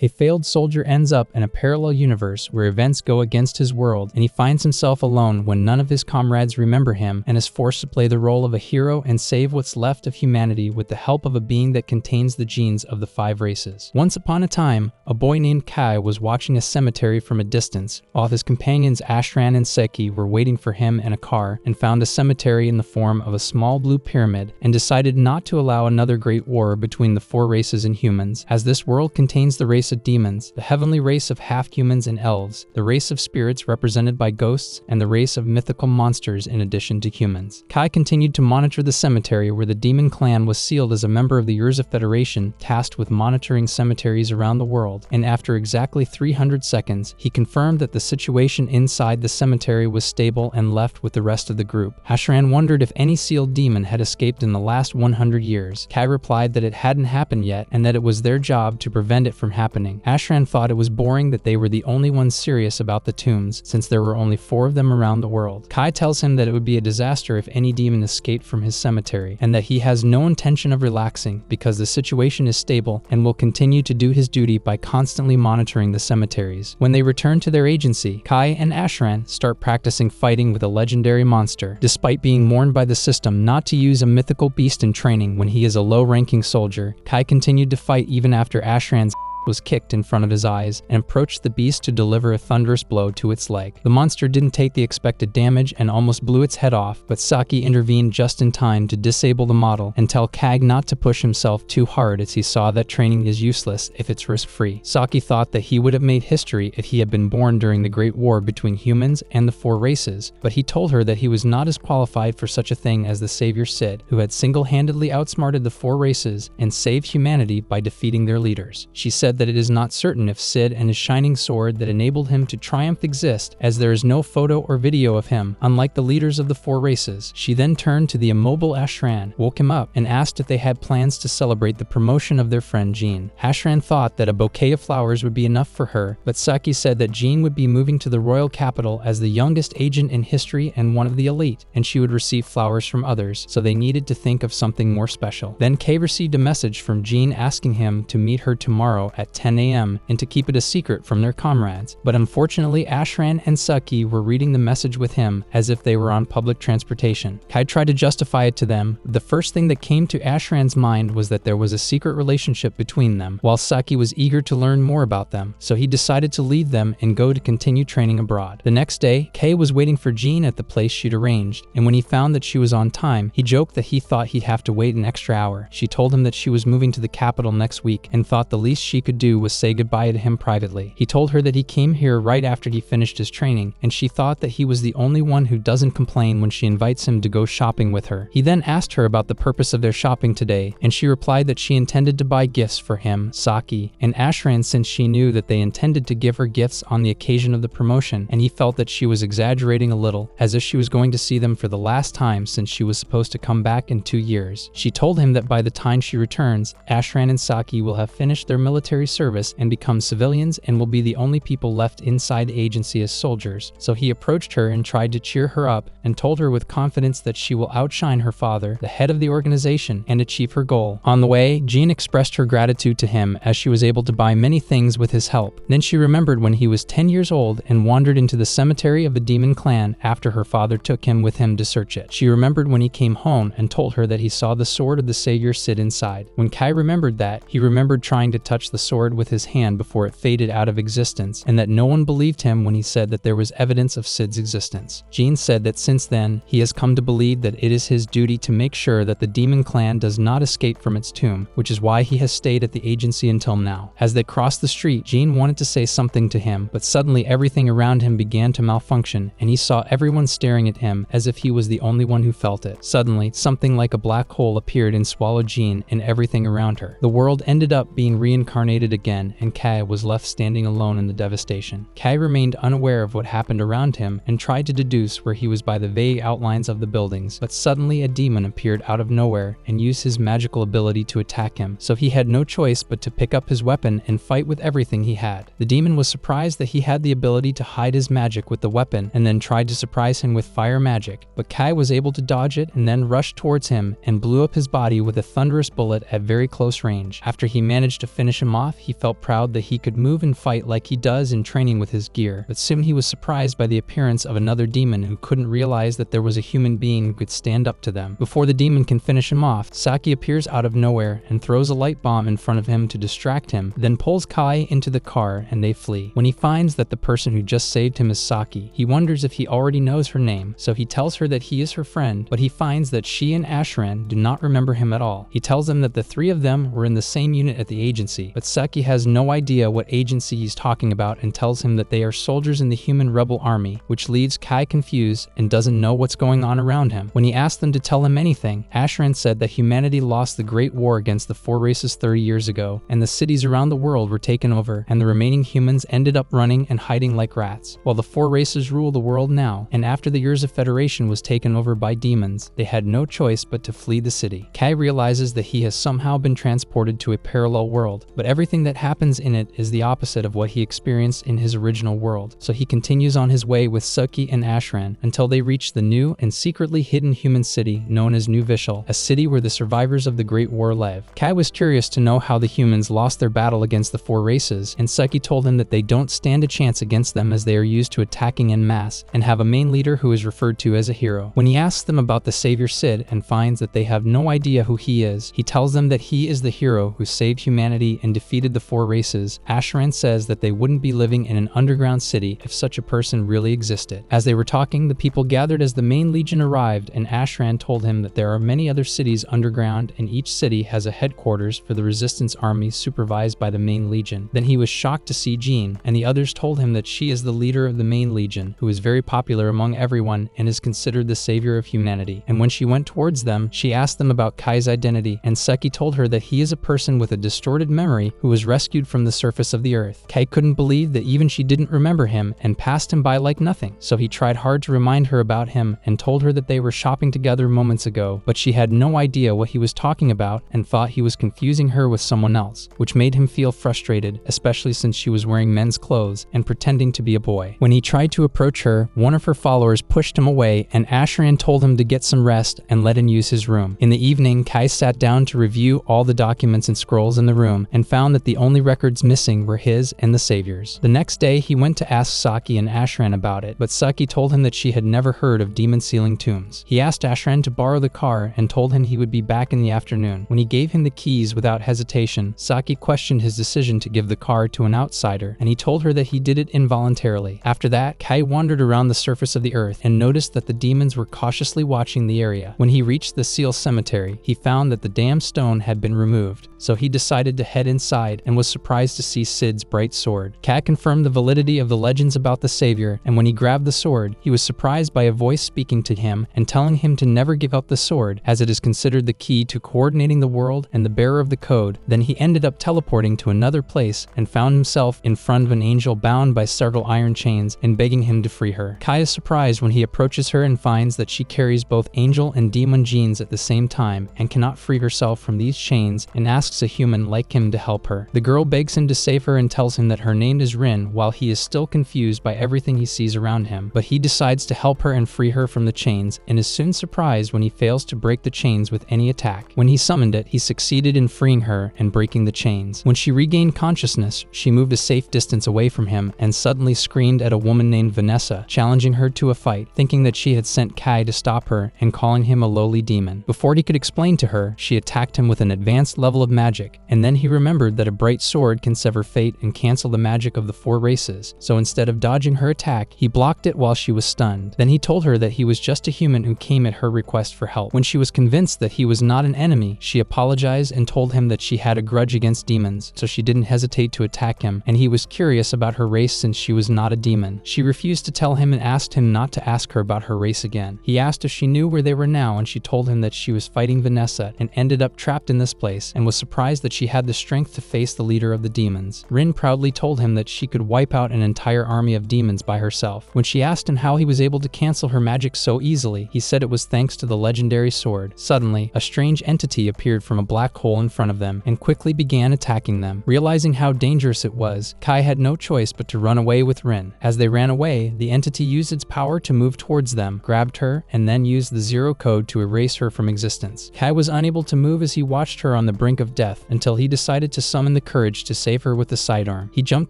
A failed soldier ends up in a parallel universe where events go against his world, and he finds himself alone when none of his comrades remember him and is forced to play the role of a hero and save what's left of humanity with the help of a being that contains the genes of the 5 races. Once upon a time, a boy named Kai was watching a cemetery from a distance, while his companions Ashran and Seki were waiting for him in a car, and found a cemetery in the form of a small blue pyramid, and decided not to allow another great war between the 4 races and humans, as this world contains the race of demons, the heavenly race of half-humans and elves, the race of spirits represented by ghosts, and the race of mythical monsters in addition to humans. Kai continued to monitor the cemetery where the demon clan was sealed as a member of the RIZZING Federation tasked with monitoring cemeteries around the world, and after exactly 300 seconds, he confirmed that the situation inside the cemetery was stable and left with the rest of the group. Ashran wondered if any sealed demon had escaped in the last 100 years. Kai replied that it hadn't happened yet and that it was their job to prevent it from happening. Ashran thought it was boring that they were the only ones serious about the tombs, since there were only 4 of them around the world. Kai tells him that it would be a disaster if any demon escaped from his cemetery, and that he has no intention of relaxing because the situation is stable and will continue to do his duty by constantly monitoring the cemeteries. When they return to their agency, Kai and Ashran start practicing fighting with a legendary monster, despite being warned by the system not to use a mythical beast in training when he is a low-ranking soldier. Kai continued to fight even after Ashran's was kicked in front of his eyes and approached the beast to deliver a thunderous blow to its leg. The monster didn't take the expected damage and almost blew its head off, but Saki intervened just in time to disable the model and tell Kag not to push himself too hard, as he saw that training is useless if it's risk-free. Saki thought that he would have made history if he had been born during the Great War between humans and the 4 races, but he told her that he was not as qualified for such a thing as the savior Sid, who had single-handedly outsmarted the 4 races and saved humanity by defeating their leaders. She said that it is not certain if Sid and his shining sword that enabled him to triumph exist, as there is no photo or video of him, unlike the leaders of the 4 races. She then turned to the immobile Ashran, woke him up, and asked if they had plans to celebrate the promotion of their friend Jean. Ashran thought that a bouquet of flowers would be enough for her, but Saki said that Jean would be moving to the royal capital as the youngest agent in history and one of the elite, and she would receive flowers from others, so they needed to think of something more special. Then Kay received a message from Jean asking him to meet her tomorrow at 10 a.m. and to keep it a secret from their comrades. But unfortunately, Ashran and Saki were reading the message with him as if they were on public transportation. Kai tried to justify it to them. The first thing that came to Ashran's mind was that there was a secret relationship between them, while Saki was eager to learn more about them, so he decided to leave them and go to continue training abroad. The next day, Kay was waiting for Jean at the place she'd arranged, and when he found that she was on time, he joked that he thought he'd have to wait an extra hour. She told him that she was moving to the capital next week and thought the least she could do was say goodbye to him privately. He told her that he came here right after he finished his training, and she thought that he was the only one who doesn't complain when she invites him to go shopping with her. He then asked her about the purpose of their shopping today, and she replied that she intended to buy gifts for him, Saki, and Ashran, since she knew that they intended to give her gifts on the occasion of the promotion, and he felt that she was exaggerating a little, as if she was going to see them for the last time since she was supposed to come back in 2 years. She told him that by the time she returns, Ashran and Saki will have finished their military service and become civilians and will be the only people left inside the agency as soldiers. So he approached her and tried to cheer her up and told her with confidence that she will outshine her father, the head of the organization, and achieve her goal. On the way, Jean expressed her gratitude to him as she was able to buy many things with his help. Then she remembered when he was 10 years old and wandered into the cemetery of the demon clan after her father took him with him to search it. She remembered when he came home and told her that he saw the sword of the savior sit inside. When Kai remembered that, he remembered trying to touch the sword with his hand before it faded out of existence, and that no one believed him when he said that there was evidence of Sid's existence. Jean said that since then, he has come to believe that it is his duty to make sure that the demon clan does not escape from its tomb, which is why he has stayed at the agency until now. As they crossed the street, Jean wanted to say something to him, but suddenly everything around him began to malfunction, and he saw everyone staring at him as if he was the only one who felt it. Suddenly, something like a black hole appeared and swallowed Jean and everything around her. The world ended up being reincarnated again, and Kai was left standing alone in the devastation. Kai remained unaware of what happened around him and tried to deduce where he was by the vague outlines of the buildings, but suddenly a demon appeared out of nowhere and used his magical ability to attack him, so he had no choice but to pick up his weapon and fight with everything he had. The demon was surprised that he had the ability to hide his magic with the weapon and then tried to surprise him with fire magic, but Kai was able to dodge it and then rushed towards him and blew up his body with a thunderous bullet at very close range. After he managed to finish him off, off, he felt proud that he could move and fight like he does in training with his gear. But soon he was surprised by the appearance of another demon who couldn't realize that there was a human being who could stand up to them. Before the demon can finish him off, Saki appears out of nowhere and throws a light bomb in front of him to distract him, then pulls Kai into the car and they flee. When he finds that the person who just saved him is Saki, he wonders if he already knows her name, so he tells her that he is her friend, but he finds that she and Ashran do not remember him at all. He tells them that the three of them were in the same unit at the agency, but Saki has no idea what agency he's talking about and tells him that they are soldiers in the human rebel army, which leaves Kai confused and doesn't know what's going on around him. When he asked them to tell him anything, Ashran said that humanity lost the Great War against the four races 30 years ago, and the cities around the world were taken over, and the remaining humans ended up running and hiding like rats, while the four races rule the world now, and after the years of Federation was taken over by demons, they had no choice but to flee the city. Kai realizes that he has somehow been transported to a parallel world, but everything that happens in it is the opposite of what he experienced in his original world, so he continues on his way with Saki and Ashran until they reach the new and secretly hidden human city known as New Vishal, a city where the survivors of the Great War live. Kai was curious to know how the humans lost their battle against the four races, and Saki told him that they don't stand a chance against them as they are used to attacking en masse and have a main leader who is referred to as a hero. When he asks them about the savior Sid and finds that they have no idea who he is, he tells them that he is the hero who saved humanity and defeated the four races. Ashran says that they wouldn't be living in an underground city if such a person really existed. As they were talking, the people gathered as the main legion arrived, and Ashran told him that there are many other cities underground and each city has a headquarters for the resistance army supervised by the main legion. Then he was shocked to see Jean, and the others told him that she is the leader of the main legion, who is very popular among everyone and is considered the savior of humanity. And when she went towards them, she asked them about Kai's identity, and Seki told her that he is a person with a distorted memory who was rescued from the surface of the earth. Kai couldn't believe that even she didn't remember him and passed him by like nothing, so he tried hard to remind her about him and told her that they were shopping together moments ago, but she had no idea what he was talking about and thought he was confusing her with someone else, which made him feel frustrated, especially since she was wearing men's clothes and pretending to be a boy. When he tried to approach her, one of her followers pushed him away, and Ashran told him to get some rest and let him use his room. In the evening, Kai sat down to review all the documents and scrolls in the room and found that the only records missing were his and the Savior's. The next day, he went to ask Saki and Ashran about it, but Saki told him that she had never heard of demon-sealing tombs. He asked Ashran to borrow the car and told him he would be back in the afternoon. When he gave him the keys without hesitation, Saki questioned his decision to give the car to an outsider, and he told her that he did it involuntarily. After that, Kai wandered around the surface of the earth and noticed that the demons were cautiously watching the area. When he reached the Seal Cemetery, he found that the damn stone had been removed, so he decided to head inside and was surprised to see Sid's bright sword. Kai confirmed the validity of the legends about the Savior, and when he grabbed the sword, he was surprised by a voice speaking to him and telling him to never give up the sword, as it is considered the key to coordinating the world and the bearer of the code. Then he ended up teleporting to another place and found himself in front of an angel bound by several iron chains and begging him to free her. Kai is surprised when he approaches her and finds that she carries both angel and demon genes at the same time and cannot free herself from these chains, and asks a human like him to help her. The girl begs him to save her and tells him that her name is Rin, while he is still confused by everything he sees around him, but he decides to help her and free her from the chains, and is soon surprised when he fails to break the chains with any attack. When he summoned it, he succeeded in freeing her and breaking the chains. When she regained consciousness, she moved a safe distance away from him and suddenly screamed at a woman named Vanessa, challenging her to a fight, thinking that she had sent Kai to stop her and calling him a lowly demon. Before he could explain to her, she attacked him with an advanced level of magic, and then he remembered that a bright sword can sever fate and cancel the magic of the four races, so instead of dodging her attack, he blocked it while she was stunned. Then he told her that he was just a human who came at her request for help. When she was convinced that he was not an enemy, she apologized and told him that she had a grudge against demons, so she didn't hesitate to attack him, and he was curious about her race since she was not a demon. She refused to tell him and asked him not to ask her about her race again. He asked if she knew where they were now, and she told him that she was fighting Vanessa and ended up trapped in this place, and was surprised that she had the strength to face the leader of the demons. Rin proudly told him that she could wipe out an entire army of demons by herself. When she asked him how he was able to cancel her magic so easily, he said it was thanks to the legendary sword. Suddenly, a strange entity appeared from a black hole in front of them and quickly began attacking them. Realizing how dangerous it was, Kai had no choice but to run away with Rin. As they ran away, the entity used its power to move towards them, grabbed her, and then used the zero code to erase her from existence. Kai was unable to move as he watched her on the brink of death until he decided to summoned the courage to save her with the sidearm. He jumped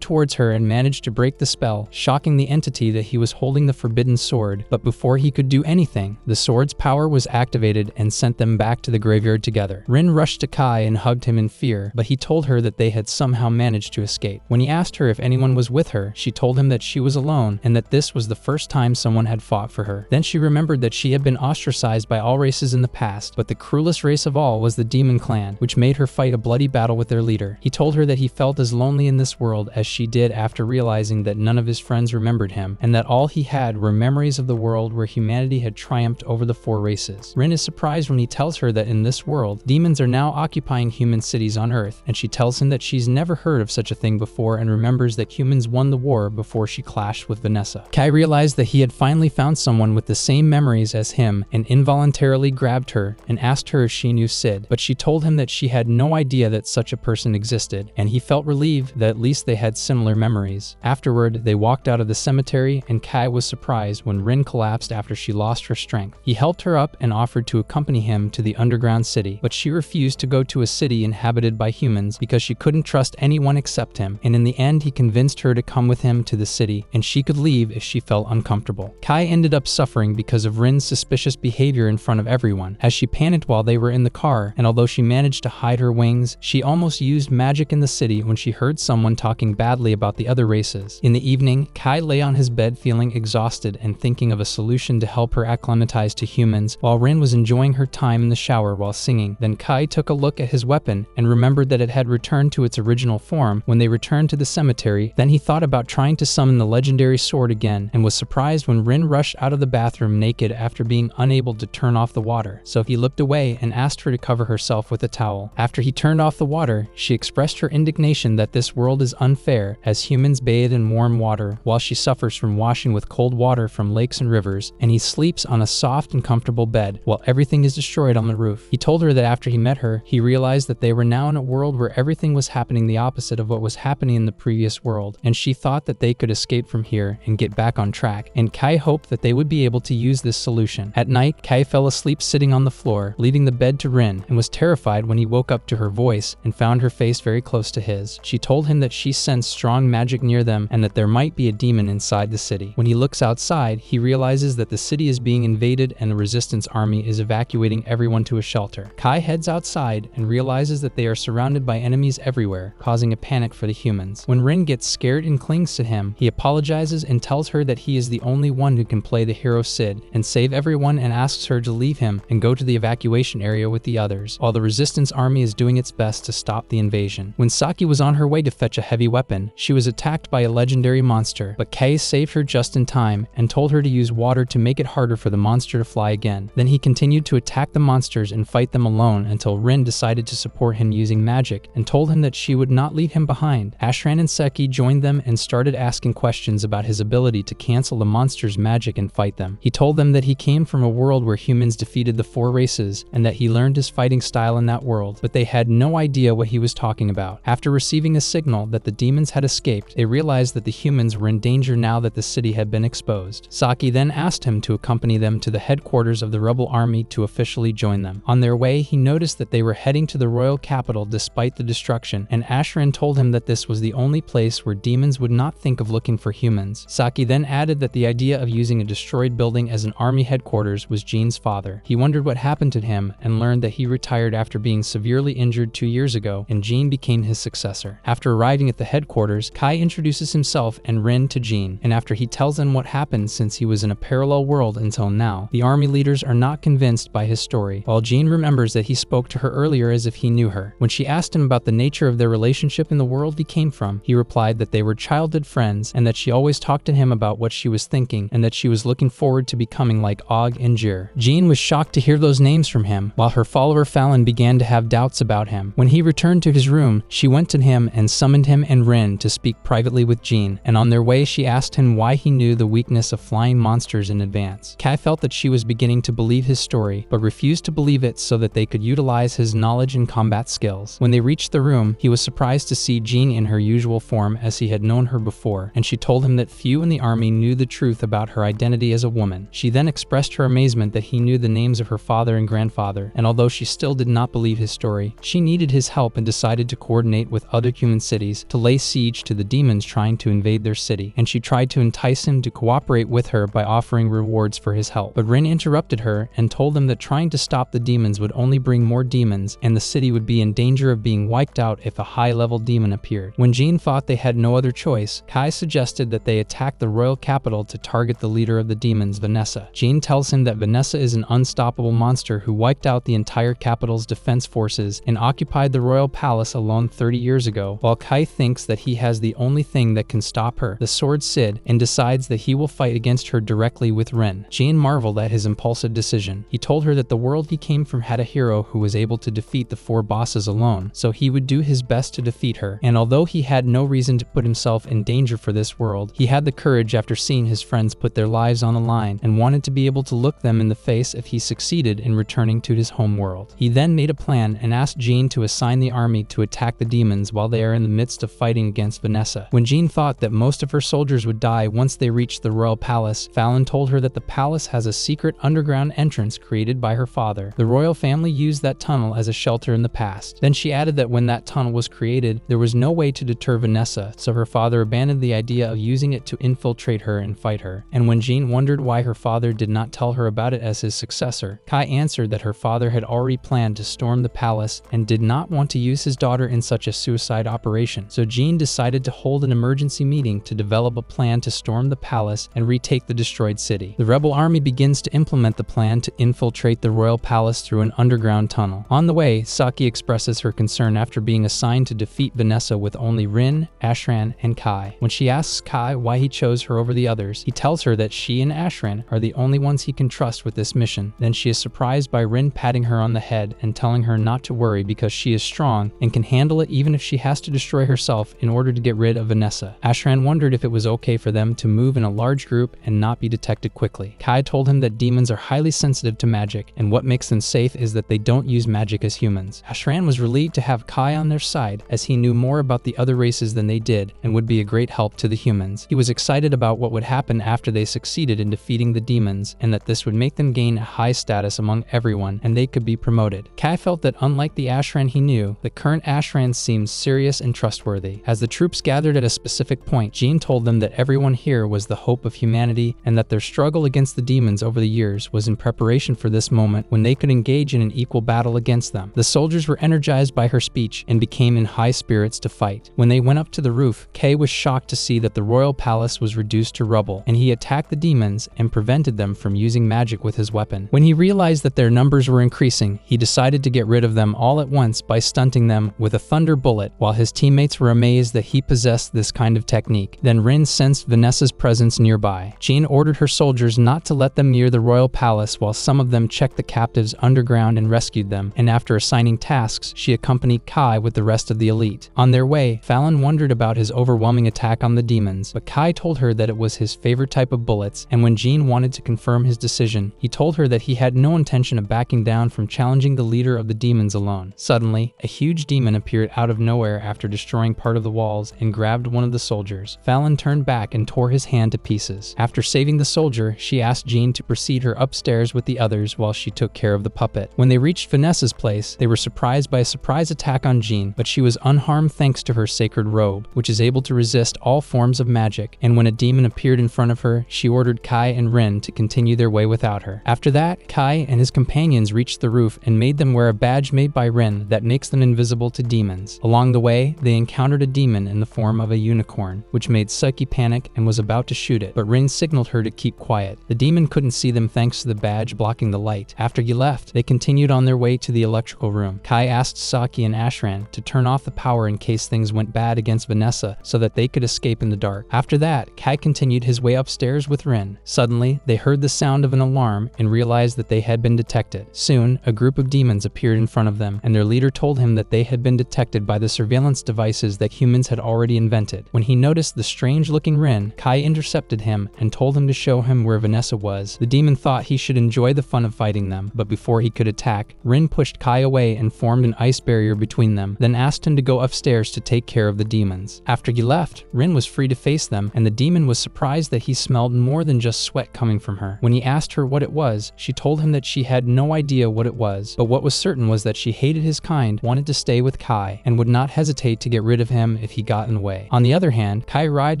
towards her and managed to break the spell, shocking the entity that he was holding the forbidden sword. But before he could do anything, the sword's power was activated and sent them back to the graveyard together. Rin rushed to Kai and hugged him in fear, but he told her that they had somehow managed to escape. When he asked her if anyone was with her, she told him that she was alone and that this was the first time someone had fought for her. Then she remembered that she had been ostracized by all races in the past, but the cruelest race of all was the Demon Clan, which made her fight a bloody battle with their leader. He told her that he felt as lonely in this world as she did after realizing that none of his friends remembered him, and that all he had were memories of the world where humanity had triumphed over the four races. Rin is surprised when he tells her that in this world, demons are now occupying human cities on Earth, and she tells him that she's never heard of such a thing before and remembers that humans won the war before she clashed with Vanessa. Kai realized that he had finally found someone with the same memories as him and involuntarily grabbed her and asked her if she knew Sid, but she told him that she had no idea that such a person existed, and he felt relieved that at least they had similar memories. Afterward, they walked out of the cemetery, and Kai was surprised when Rin collapsed after she lost her strength. He helped her up and offered to accompany him to the underground city, but she refused to go to a city inhabited by humans because she couldn't trust anyone except him, and in the end he convinced her to come with him to the city, and she could leave if she felt uncomfortable. Kai ended up suffering because of Rin's suspicious behavior in front of everyone, as she panicked while they were in the car, and although she managed to hide her wings, she almost used magic in the city when she heard someone talking badly about the other races. In the evening, Kai lay on his bed feeling exhausted and thinking of a solution to help her acclimatize to humans, while Rin was enjoying her time in the shower while singing. Then Kai took a look at his weapon and remembered that it had returned to its original form when they returned to the cemetery. Then he thought about trying to summon the legendary sword again and was surprised when Rin rushed out of the bathroom naked after being unable to turn off the water, so he looked away and asked her to cover herself with a towel. After he turned off the water, she expressed her indignation that this world is unfair, as humans bathe in warm water while she suffers from washing with cold water from lakes and rivers, and he sleeps on a soft and comfortable bed while everything is destroyed on the roof. He told her that after he met her, he realized that they were now in a world where everything was happening the opposite of what was happening in the previous world, and she thought that they could escape from here and get back on track, and Kai hoped that they would be able to use this solution. At night, Kai fell asleep sitting on the floor, leaving the bed to Rin, and was terrified when he woke up to her voice and found her face very close to his. She told him that she sensed strong magic near them and that there might be a demon inside the city. When he looks outside, he realizes that the city is being invaded and the resistance army is evacuating everyone to a shelter. Kai heads outside and realizes that they are surrounded by enemies everywhere, causing a panic for the humans. When Rin gets scared and clings to him, he apologizes and tells her that he is the only one who can play the hero Sid and save everyone, and asks her to leave him and go to the evacuation area with the others, while the resistance army is doing its best to stop the invasion. When Saki was on her way to fetch a heavy weapon, she was attacked by a legendary monster, but Kai saved her just in time and told her to use water to make it harder for the monster to fly again. Then he continued to attack the monsters and fight them alone until Rin decided to support him using magic and told him that she would not leave him behind. Ashran and Seki joined them and started asking questions about his ability to cancel the monster's magic and fight them. He told them that he came from a world where humans defeated the four races and that he learned his fighting style in that world, but they had no idea what he was talking about. After receiving a signal that the demons had escaped, they realized that the humans were in danger now that the city had been exposed. Saki then asked him to accompany them to the headquarters of the rebel army to officially join them. On their way, he noticed that they were heading to the royal capital despite the destruction, and Ashran told him that this was the only place where demons would not think of looking for humans. Saki then added that the idea of using a destroyed building as an army headquarters was Jean's father. He wondered what happened to him and learned that he retired after being severely injured 2 years ago, and Jean became his successor. After arriving at the headquarters, Kai introduces himself and Rin to Jean, and after he tells them what happened since he was in a parallel world until now, the army leaders are not convinced by his story, while Jean remembers that he spoke to her earlier as if he knew her. When she asked him about the nature of their relationship in the world he came from, he replied that they were childhood friends and that she always talked to him about what she was thinking and that she was looking forward to becoming like Og and Jir. Jean was shocked to hear those names from him, while her follower Fallon began to have doubts about him. When he returned to his room, she went to him and summoned him and Rin to speak privately with Jean, and on their way she asked him why he knew the weakness of flying monsters in advance. Kai felt that she was beginning to believe his story, but refused to believe it so that they could utilize his knowledge and combat skills. When they reached the room, he was surprised to see Jean in her usual form as he had known her before, and she told him that few in the army knew the truth about her identity as a woman. She then expressed her amazement that he knew the names of her father and grandfather, and although she still did not believe his story, she needed his help and decided decided to coordinate with other human cities to lay siege to the demons trying to invade their city, and she tried to entice him to cooperate with her by offering rewards for his help. But Rin interrupted her and told him that trying to stop the demons would only bring more demons, and the city would be in danger of being wiped out if a high-level demon appeared. When Jean thought they had no other choice, Kai suggested that they attack the royal capital to target the leader of the demons, Vanessa. Jean tells him that Vanessa is an unstoppable monster who wiped out the entire capital's defense forces and occupied the royal palace alone 30 years ago, while Kai thinks that he has the only thing that can stop her, the sword Sid, and decides that he will fight against her directly with Rin. Jean marveled at his impulsive decision. He told her that the world he came from had a hero who was able to defeat the 4 bosses alone, so he would do his best to defeat her, and although he had no reason to put himself in danger for this world, he had the courage after seeing his friends put their lives on the line and wanted to be able to look them in the face if he succeeded in returning to his home world. He then made a plan and asked Jean to assign the army to attack the demons while they are in the midst of fighting against Vanessa. When Jean thought that most of her soldiers would die once they reached the royal palace, Fallon told her that the palace has a secret underground entrance created by her father. The royal family used that tunnel as a shelter in the past. Then she added that when that tunnel was created, there was no way to deter Vanessa, so her father abandoned the idea of using it to infiltrate her and fight her. And when Jean wondered why her father did not tell her about it as his successor, Kai answered that her father had already planned to storm the palace and did not want to use his daughter in such a suicide operation. So Jean decided to hold an emergency meeting to develop a plan to storm the palace and retake the destroyed city. The rebel army begins to implement the plan to infiltrate the royal palace through an underground tunnel. On the way, Saki expresses her concern after being assigned to defeat Vanessa with only Rin, Ashran, and Kai. When she asks Kai why he chose her over the others, he tells her that she and Ashran are the only ones he can trust with this mission. Then she is surprised by Rin patting her on the head and telling her not to worry because she is strong and can handle it even if she has to destroy herself in order to get rid of Vanessa. Ashran wondered if it was okay for them to move in a large group and not be detected quickly. Kai told him that demons are highly sensitive to magic, and what makes them safe is that they don't use magic as humans. Ashran was relieved to have Kai on their side, as he knew more about the other races than they did and would be a great help to the humans. He was excited about what would happen after they succeeded in defeating the demons, and that this would make them gain a high status among everyone and they could be promoted. Kai felt that unlike the Ashran he knew, the current Ashran seemed serious and trustworthy. As the troops gathered at a specific point, Jean told them that everyone here was the hope of humanity and that their struggle against the demons over the years was in preparation for this moment when they could engage in an equal battle against them. The soldiers were energized by her speech and became in high spirits to fight. When they went up to the roof, Kay was shocked to see that the royal palace was reduced to rubble, and he attacked the demons and prevented them from using magic with his weapon. When he realized that their numbers were increasing, he decided to get rid of them all at once by stunting them with a thunder bullet, while his teammates were amazed that he possessed this kind of technique. Then Rin sensed Vanessa's presence nearby. Jean ordered her soldiers not to let them near the royal palace while some of them checked the captives underground and rescued them, and after assigning tasks, she accompanied Kai with the rest of the elite. On their way, Fallon wondered about his overwhelming attack on the demons, but Kai told her that it was his favorite type of bullets, and when Jean wanted to confirm his decision, he told her that he had no intention of backing down from challenging the leader of the demons alone. Suddenly, a huge demon appeared out of nowhere after destroying part of the walls and grabbed one of the soldiers. Fallon turned back and tore his hand to pieces. After saving the soldier, she asked Jean to precede her upstairs with the others while she took care of the puppet. When they reached Vanessa's place, they were surprised by a surprise attack on Jean, but she was unharmed thanks to her sacred robe, which is able to resist all forms of magic, and when a demon appeared in front of her, she ordered Kai and Rin to continue their way without her. After that, Kai and his companions reached the roof and made them wear a badge made by Rin that makes them invisible to demons. Along the way, they encountered a demon in the form of a unicorn, which made Psyche panic and was about to shoot it, but Rin signaled her to keep quiet. The demon couldn't see them thanks to the badge blocking the light. After he left, they continued on their way to the electrical room. Kai asked Saki and Ashran to turn off the power in case things went bad against Vanessa so that they could escape in the dark. After that, Kai continued his way upstairs with Rin. Suddenly, they heard the sound of an alarm and realized that they had been detected. Soon, a group of demons appeared in front of them, and their leader told him that they had been detected by the surveillance devices that humans had already invented. When he noticed the strange-looking Rin, Kai intercepted him and told him to show him where Vanessa was. The demon thought he should enjoy the fun of fighting them, but before he could attack, Rin pushed Kai away and formed an ice barrier between them, then asked him to go upstairs to take care of the demons. After he left, Rin was free to face them, and the demon was surprised that he smelled more than just sweat coming from her. When he asked her what it was, she told him that she had no idea what it was, but what was certain was that she hated his kind, wanted to stay stay with Kai and would not hesitate to get rid of him if he got in the way. On the other hand, Kai arrived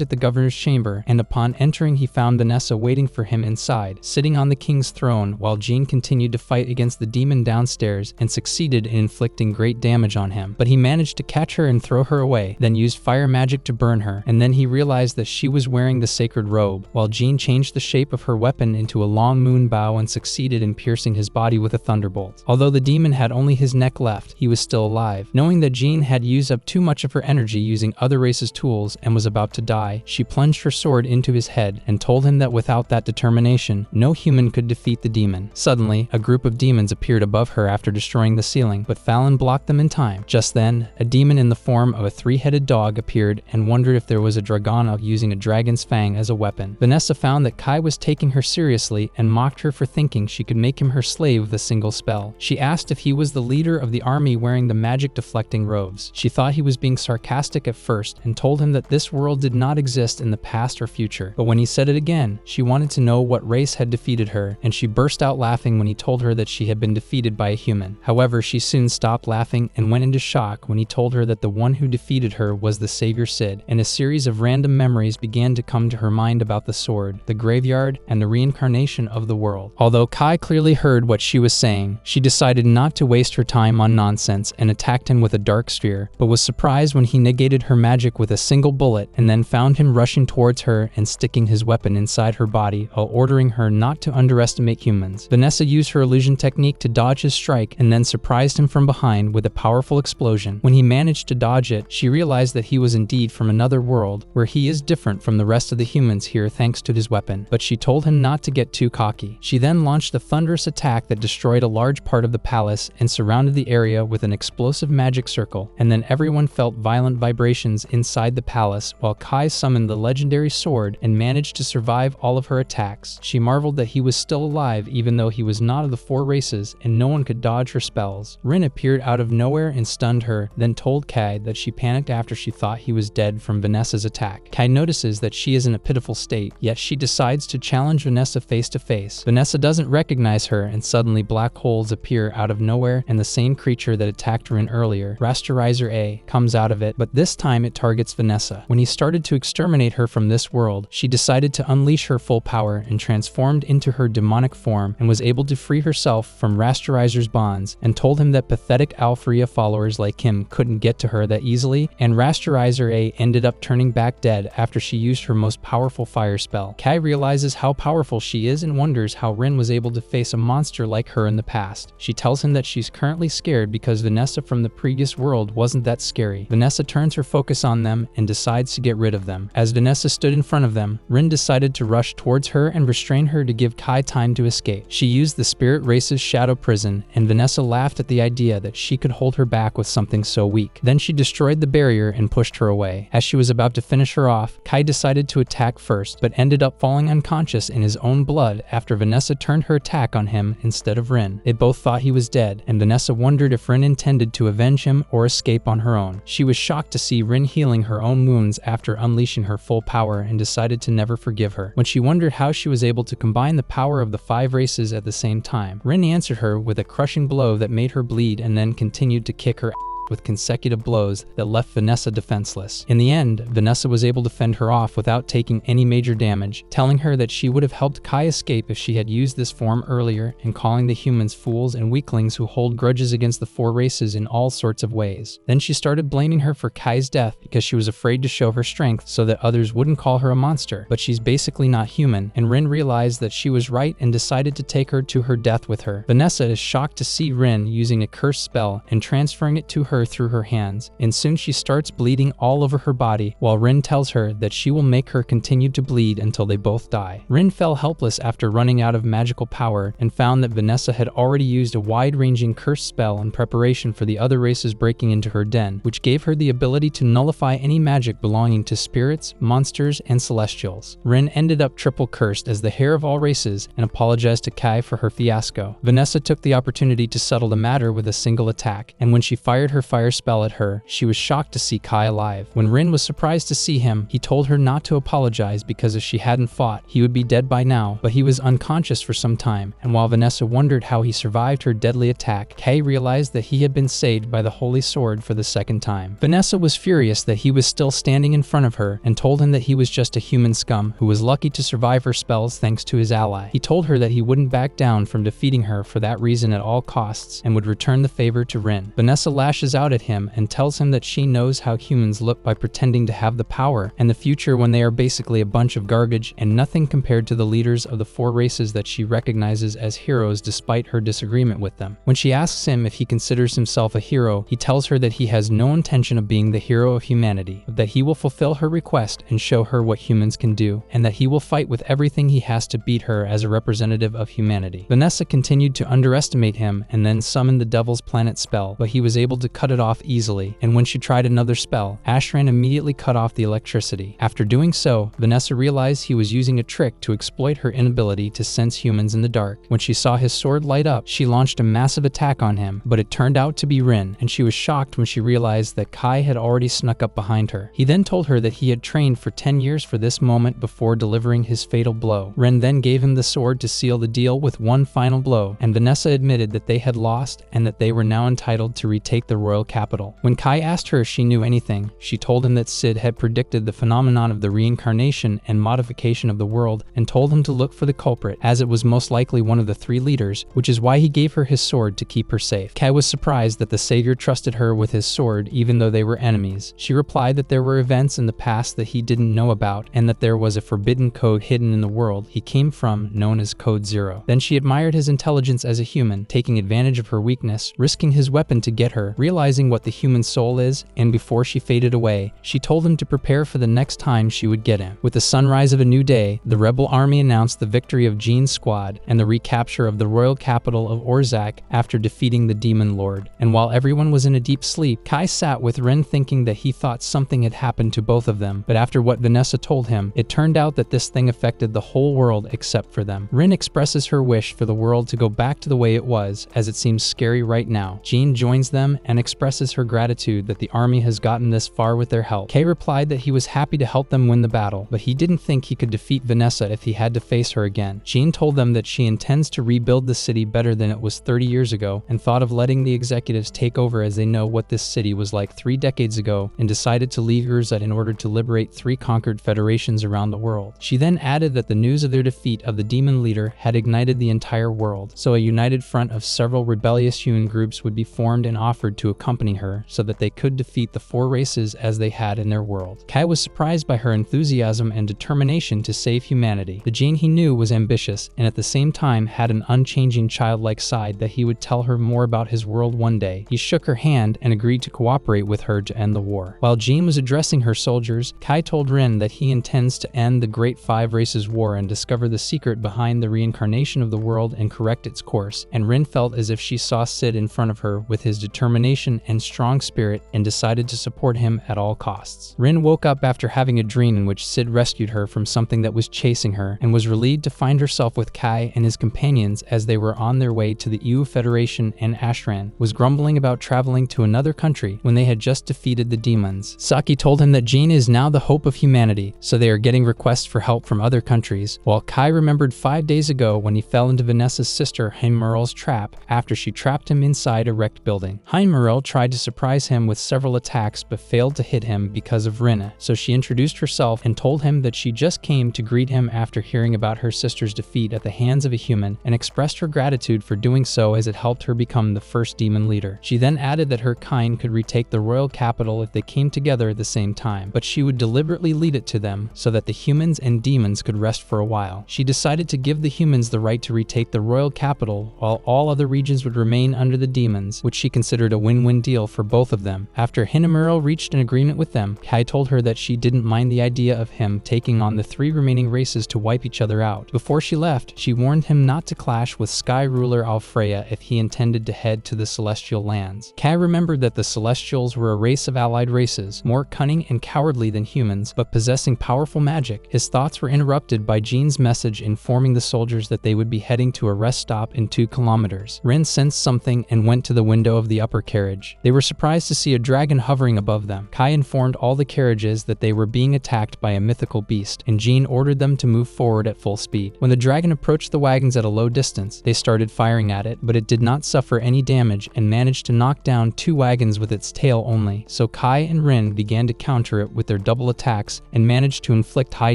at the governor's chamber, and upon entering he found Vanessa waiting for him inside, sitting on the king's throne, while Jean continued to fight against the demon downstairs and succeeded in inflicting great damage on him. But he managed to catch her and throw her away, then used fire magic to burn her, and then he realized that she was wearing the sacred robe, while Jean changed the shape of her weapon into a long moon bow and succeeded in piercing his body with a thunderbolt. Although the demon had only his neck left, he was still alive. Knowing that Jean had used up too much of her energy using other races' tools and was about to die, she plunged her sword into his head and told him that without that determination, no human could defeat the demon. Suddenly, a group of demons appeared above her after destroying the ceiling, but Fallon blocked them in time. Just then, a demon in the form of a three-headed dog appeared and wondered if there was a Dragana using a dragon's fang as a weapon. Vanessa found that Kai was taking her seriously and mocked her for thinking she could make him her slave with a single spell. She asked if he was the leader of the army wearing the magic-deflecting robes. She thought he was being sarcastic at first and told him that this world did not exist in the past or future. But when he said it again, she wanted to know what race had defeated her, and she burst out laughing when he told her that she had been defeated by a human. However, she soon stopped laughing and went into shock when he told her that the one who defeated her was the savior Cid, and a series of random memories began to come to her mind about the sword, the graveyard, and the reincarnation of the world. Although Kai clearly heard what she was saying, she decided not to waste her time on nonsense and attacked him with a dark sphere, but was surprised when he negated her magic with a single bullet and then found him rushing towards her and sticking his weapon inside her body while ordering her not to underestimate humans. Vanessa used her illusion technique to dodge his strike and then surprised him from behind with a powerful explosion. When he managed to dodge it, she realized that he was indeed from another world where he is different from the rest of the humans here thanks to his weapon, but she told him not to get too cocky. She then launched a thunderous attack that destroyed a large part of the palace and surrounded the area with an explosive magic circle, and then everyone felt violent vibrations inside the palace while Kai summoned the legendary sword and managed to survive all of her attacks. She marveled that he was still alive even though he was not of the four races and no one could dodge her spells. Rin appeared out of nowhere and stunned her, then told Kai that she panicked after she thought he was dead from Vanessa's attack. Kai notices that she is in a pitiful state, yet she decides to challenge Vanessa face to face. Vanessa doesn't recognize her and suddenly black holes appear out of nowhere and the same creature that attacked Rin earlier, Rasterizer A, comes out of it, but this time it targets Vanessa. When he started to exterminate her from this world, she decided to unleash her full power and transformed into her demonic form and was able to free herself from Rasterizer's bonds and told him that pathetic Alfrea followers like him couldn't get to her that easily, and Rasterizer A ended up turning back dead after she used her most powerful fire spell. Kai realizes how powerful she is and wonders how Rin was able to face a monster like her in the past. She tells him that she's currently scared because Vanessa from the previous world wasn't that scary. Vanessa turns her focus on them and decides to get rid of them. As Vanessa stood in front of them, Rin decided to rush towards her and restrain her to give Kai time to escape. She used the spirit race's shadow prison, and Vanessa laughed at the idea that she could hold her back with something so weak. Then she destroyed the barrier and pushed her away. As she was about to finish her off, Kai decided to attack first, but ended up falling unconscious in his own blood after Vanessa turned her attack on him instead of Rin. They both thought he was dead, and Vanessa wondered if Rin intended to avenge him or escape on her own. She was shocked to see Rin healing her own wounds after unleashing her full power and decided to never forgive her. When she wondered how she was able to combine the power of the 5 races at the same time, Rin answered her with a crushing blow that made her bleed and then continued to kick her with consecutive blows that left Vanessa defenseless. In the end, Vanessa was able to fend her off without taking any major damage, telling her that she would have helped Kai escape if she had used this form earlier, and calling the humans fools and weaklings who hold grudges against the 4 races in all sorts of ways. Then she started blaming her for Kai's death because she was afraid to show her strength so that others wouldn't call her a monster, but she's basically not human, and Rin realized that she was right and decided to take her to her death with her. Vanessa is shocked to see Rin using a curse spell and transferring it to her through her hands, and soon she starts bleeding all over her body, while Rin tells her that she will make her continue to bleed until they both die. Rin fell helpless after running out of magical power and found that Vanessa had already used a wide-ranging curse spell in preparation for the other races breaking into her den, which gave her the ability to nullify any magic belonging to spirits, monsters, and celestials. Rin ended up triple cursed as the heir of all races and apologized to Kai for her fiasco. Vanessa took the opportunity to settle the matter with a single attack, and when she fired her fire spell at her, she was shocked to see Kai alive. When Rin was surprised to see him, he told her not to apologize because if she hadn't fought, he would be dead by now, but he was unconscious for some time, and while Vanessa wondered how he survived her deadly attack, Kai realized that he had been saved by the holy sword for the second time. Vanessa was furious that he was still standing in front of her and told him that he was just a human scum who was lucky to survive her spells thanks to his ally. He told her that he wouldn't back down from defeating her for that reason at all costs and would return the favor to Rin. Vanessa lashes out at him and tells him that she knows how humans look by pretending to have the power and the future when they are basically a bunch of garbage and nothing compared to the leaders of the 4 races that she recognizes as heroes despite her disagreement with them. When she asks him if he considers himself a hero, he tells her that he has no intention of being the hero of humanity, but that he will fulfill her request and show her what humans can do, and that he will fight with everything he has to beat her as a representative of humanity. Vanessa continued to underestimate him and then summoned the Devil's Planet spell, but he was able to cut it off easily, and when she tried another spell, Ashran immediately cut off the electricity. After doing so, Vanessa realized he was using a trick to exploit her inability to sense humans in the dark. When she saw his sword light up, she launched a massive attack on him, but it turned out to be Rin, and she was shocked when she realized that Kai had already snuck up behind her. He then told her that he had trained for 10 years for this moment before delivering his fatal blow. Rin then gave him the sword to seal the deal with one final blow, and Vanessa admitted that they had lost and that they were now entitled to retake the royal capital. When Kai asked her if she knew anything, she told him that Sid had predicted the phenomenon of the reincarnation and modification of the world and told him to look for the culprit, as it was most likely one of the 3 leaders, which is why he gave her his sword to keep her safe. Kai was surprised that the savior trusted her with his sword even though they were enemies. She replied that there were events in the past that he didn't know about and that there was a forbidden code hidden in the world he came from known as Code Zero. Then she admired his intelligence as a human, taking advantage of her weakness, risking his weapon to get her, realizing what the human soul is, and before she faded away, she told him to prepare for the next time she would get him. With the sunrise of a new day, the rebel army announced the victory of Jean's squad and the recapture of the royal capital of Orzak after defeating the demon lord. And while everyone was in a deep sleep, Kai sat with Rin thinking that he thought something had happened to both of them, but after what Vanessa told him, it turned out that this thing affected the whole world except for them. Rin expresses her wish for the world to go back to the way it was, as it seems scary right now. Jean joins them and expresses her gratitude that the army has gotten this far with their help. Kay replied that he was happy to help them win the battle, but he didn't think he could defeat Vanessa if he had to face her again. Jean told them that she intends to rebuild the city better than it was 30 years ago and thought of letting the executives take over as they know what this city was like 3 decades ago and decided to leave Urzat in order to liberate 3 conquered federations around the world. She then added that the news of their defeat of the demon leader had ignited the entire world, so a united front of several rebellious human groups would be formed and offered to accompany her so that they could defeat the 4 races as they had in their world. Kai was surprised by her enthusiasm and determination to save humanity. The Jean he knew was ambitious and at the same time had an unchanging childlike side that he would tell her more about his world one day. He shook her hand and agreed to cooperate with her to end the war. While Jean was addressing her soldiers, Kai told Rin that he intends to end the Great 5 Races War and discover the secret behind the reincarnation of the world and correct its course, and Rin felt as if she saw Sid in front of her with his determination and strong spirit and decided to support him at all costs. Rin woke up after having a dream in which Sid rescued her from something that was chasing her and was relieved to find herself with Kai and his companions as they were on their way to the EU Federation, and Ashran was grumbling about traveling to another country when they had just defeated the demons. Saki told him that Jean is now the hope of humanity, so they are getting requests for help from other countries, while Kai remembered 5 days ago when he fell into Vanessa's sister Heinmerel's trap after she trapped him inside a wrecked building. Heinmerel tried to surprise him with several attacks but failed to hit him because of Rinna, so she introduced herself and told him that she just came to greet him after hearing about her sister's defeat at the hands of a human and expressed her gratitude for doing so as it helped her become the first demon leader. She then added that her kind could retake the royal capital if they came together at the same time, but she would deliberately lead it to them so that the humans and demons could rest for a while. She decided to give the humans the right to retake the royal capital while all other regions would remain under the demons, which she considered a win-win deal for both of them. After Hinamuro reached an agreement with them, Kai told her that she didn't mind the idea of him taking on the 3 remaining races to wipe each other out. Before she left, she warned him not to clash with Sky Ruler Alfreya if he intended to head to the Celestial Lands. Kai remembered that the Celestials were a race of allied races, more cunning and cowardly than humans, but possessing powerful magic. His thoughts were interrupted by Jean's message informing the soldiers that they would be heading to a rest stop in 2 kilometers. Rin sensed something and went to the window of the upper carriage. carriage. They were surprised to see a dragon hovering above them. Kai informed all the carriages that they were being attacked by a mythical beast, and Jean ordered them to move forward at full speed. When the dragon approached the wagons at a low distance, they started firing at it, but it did not suffer any damage and managed to knock down 2 wagons with its tail only. So Kai and Rin began to counter it with their double attacks and managed to inflict high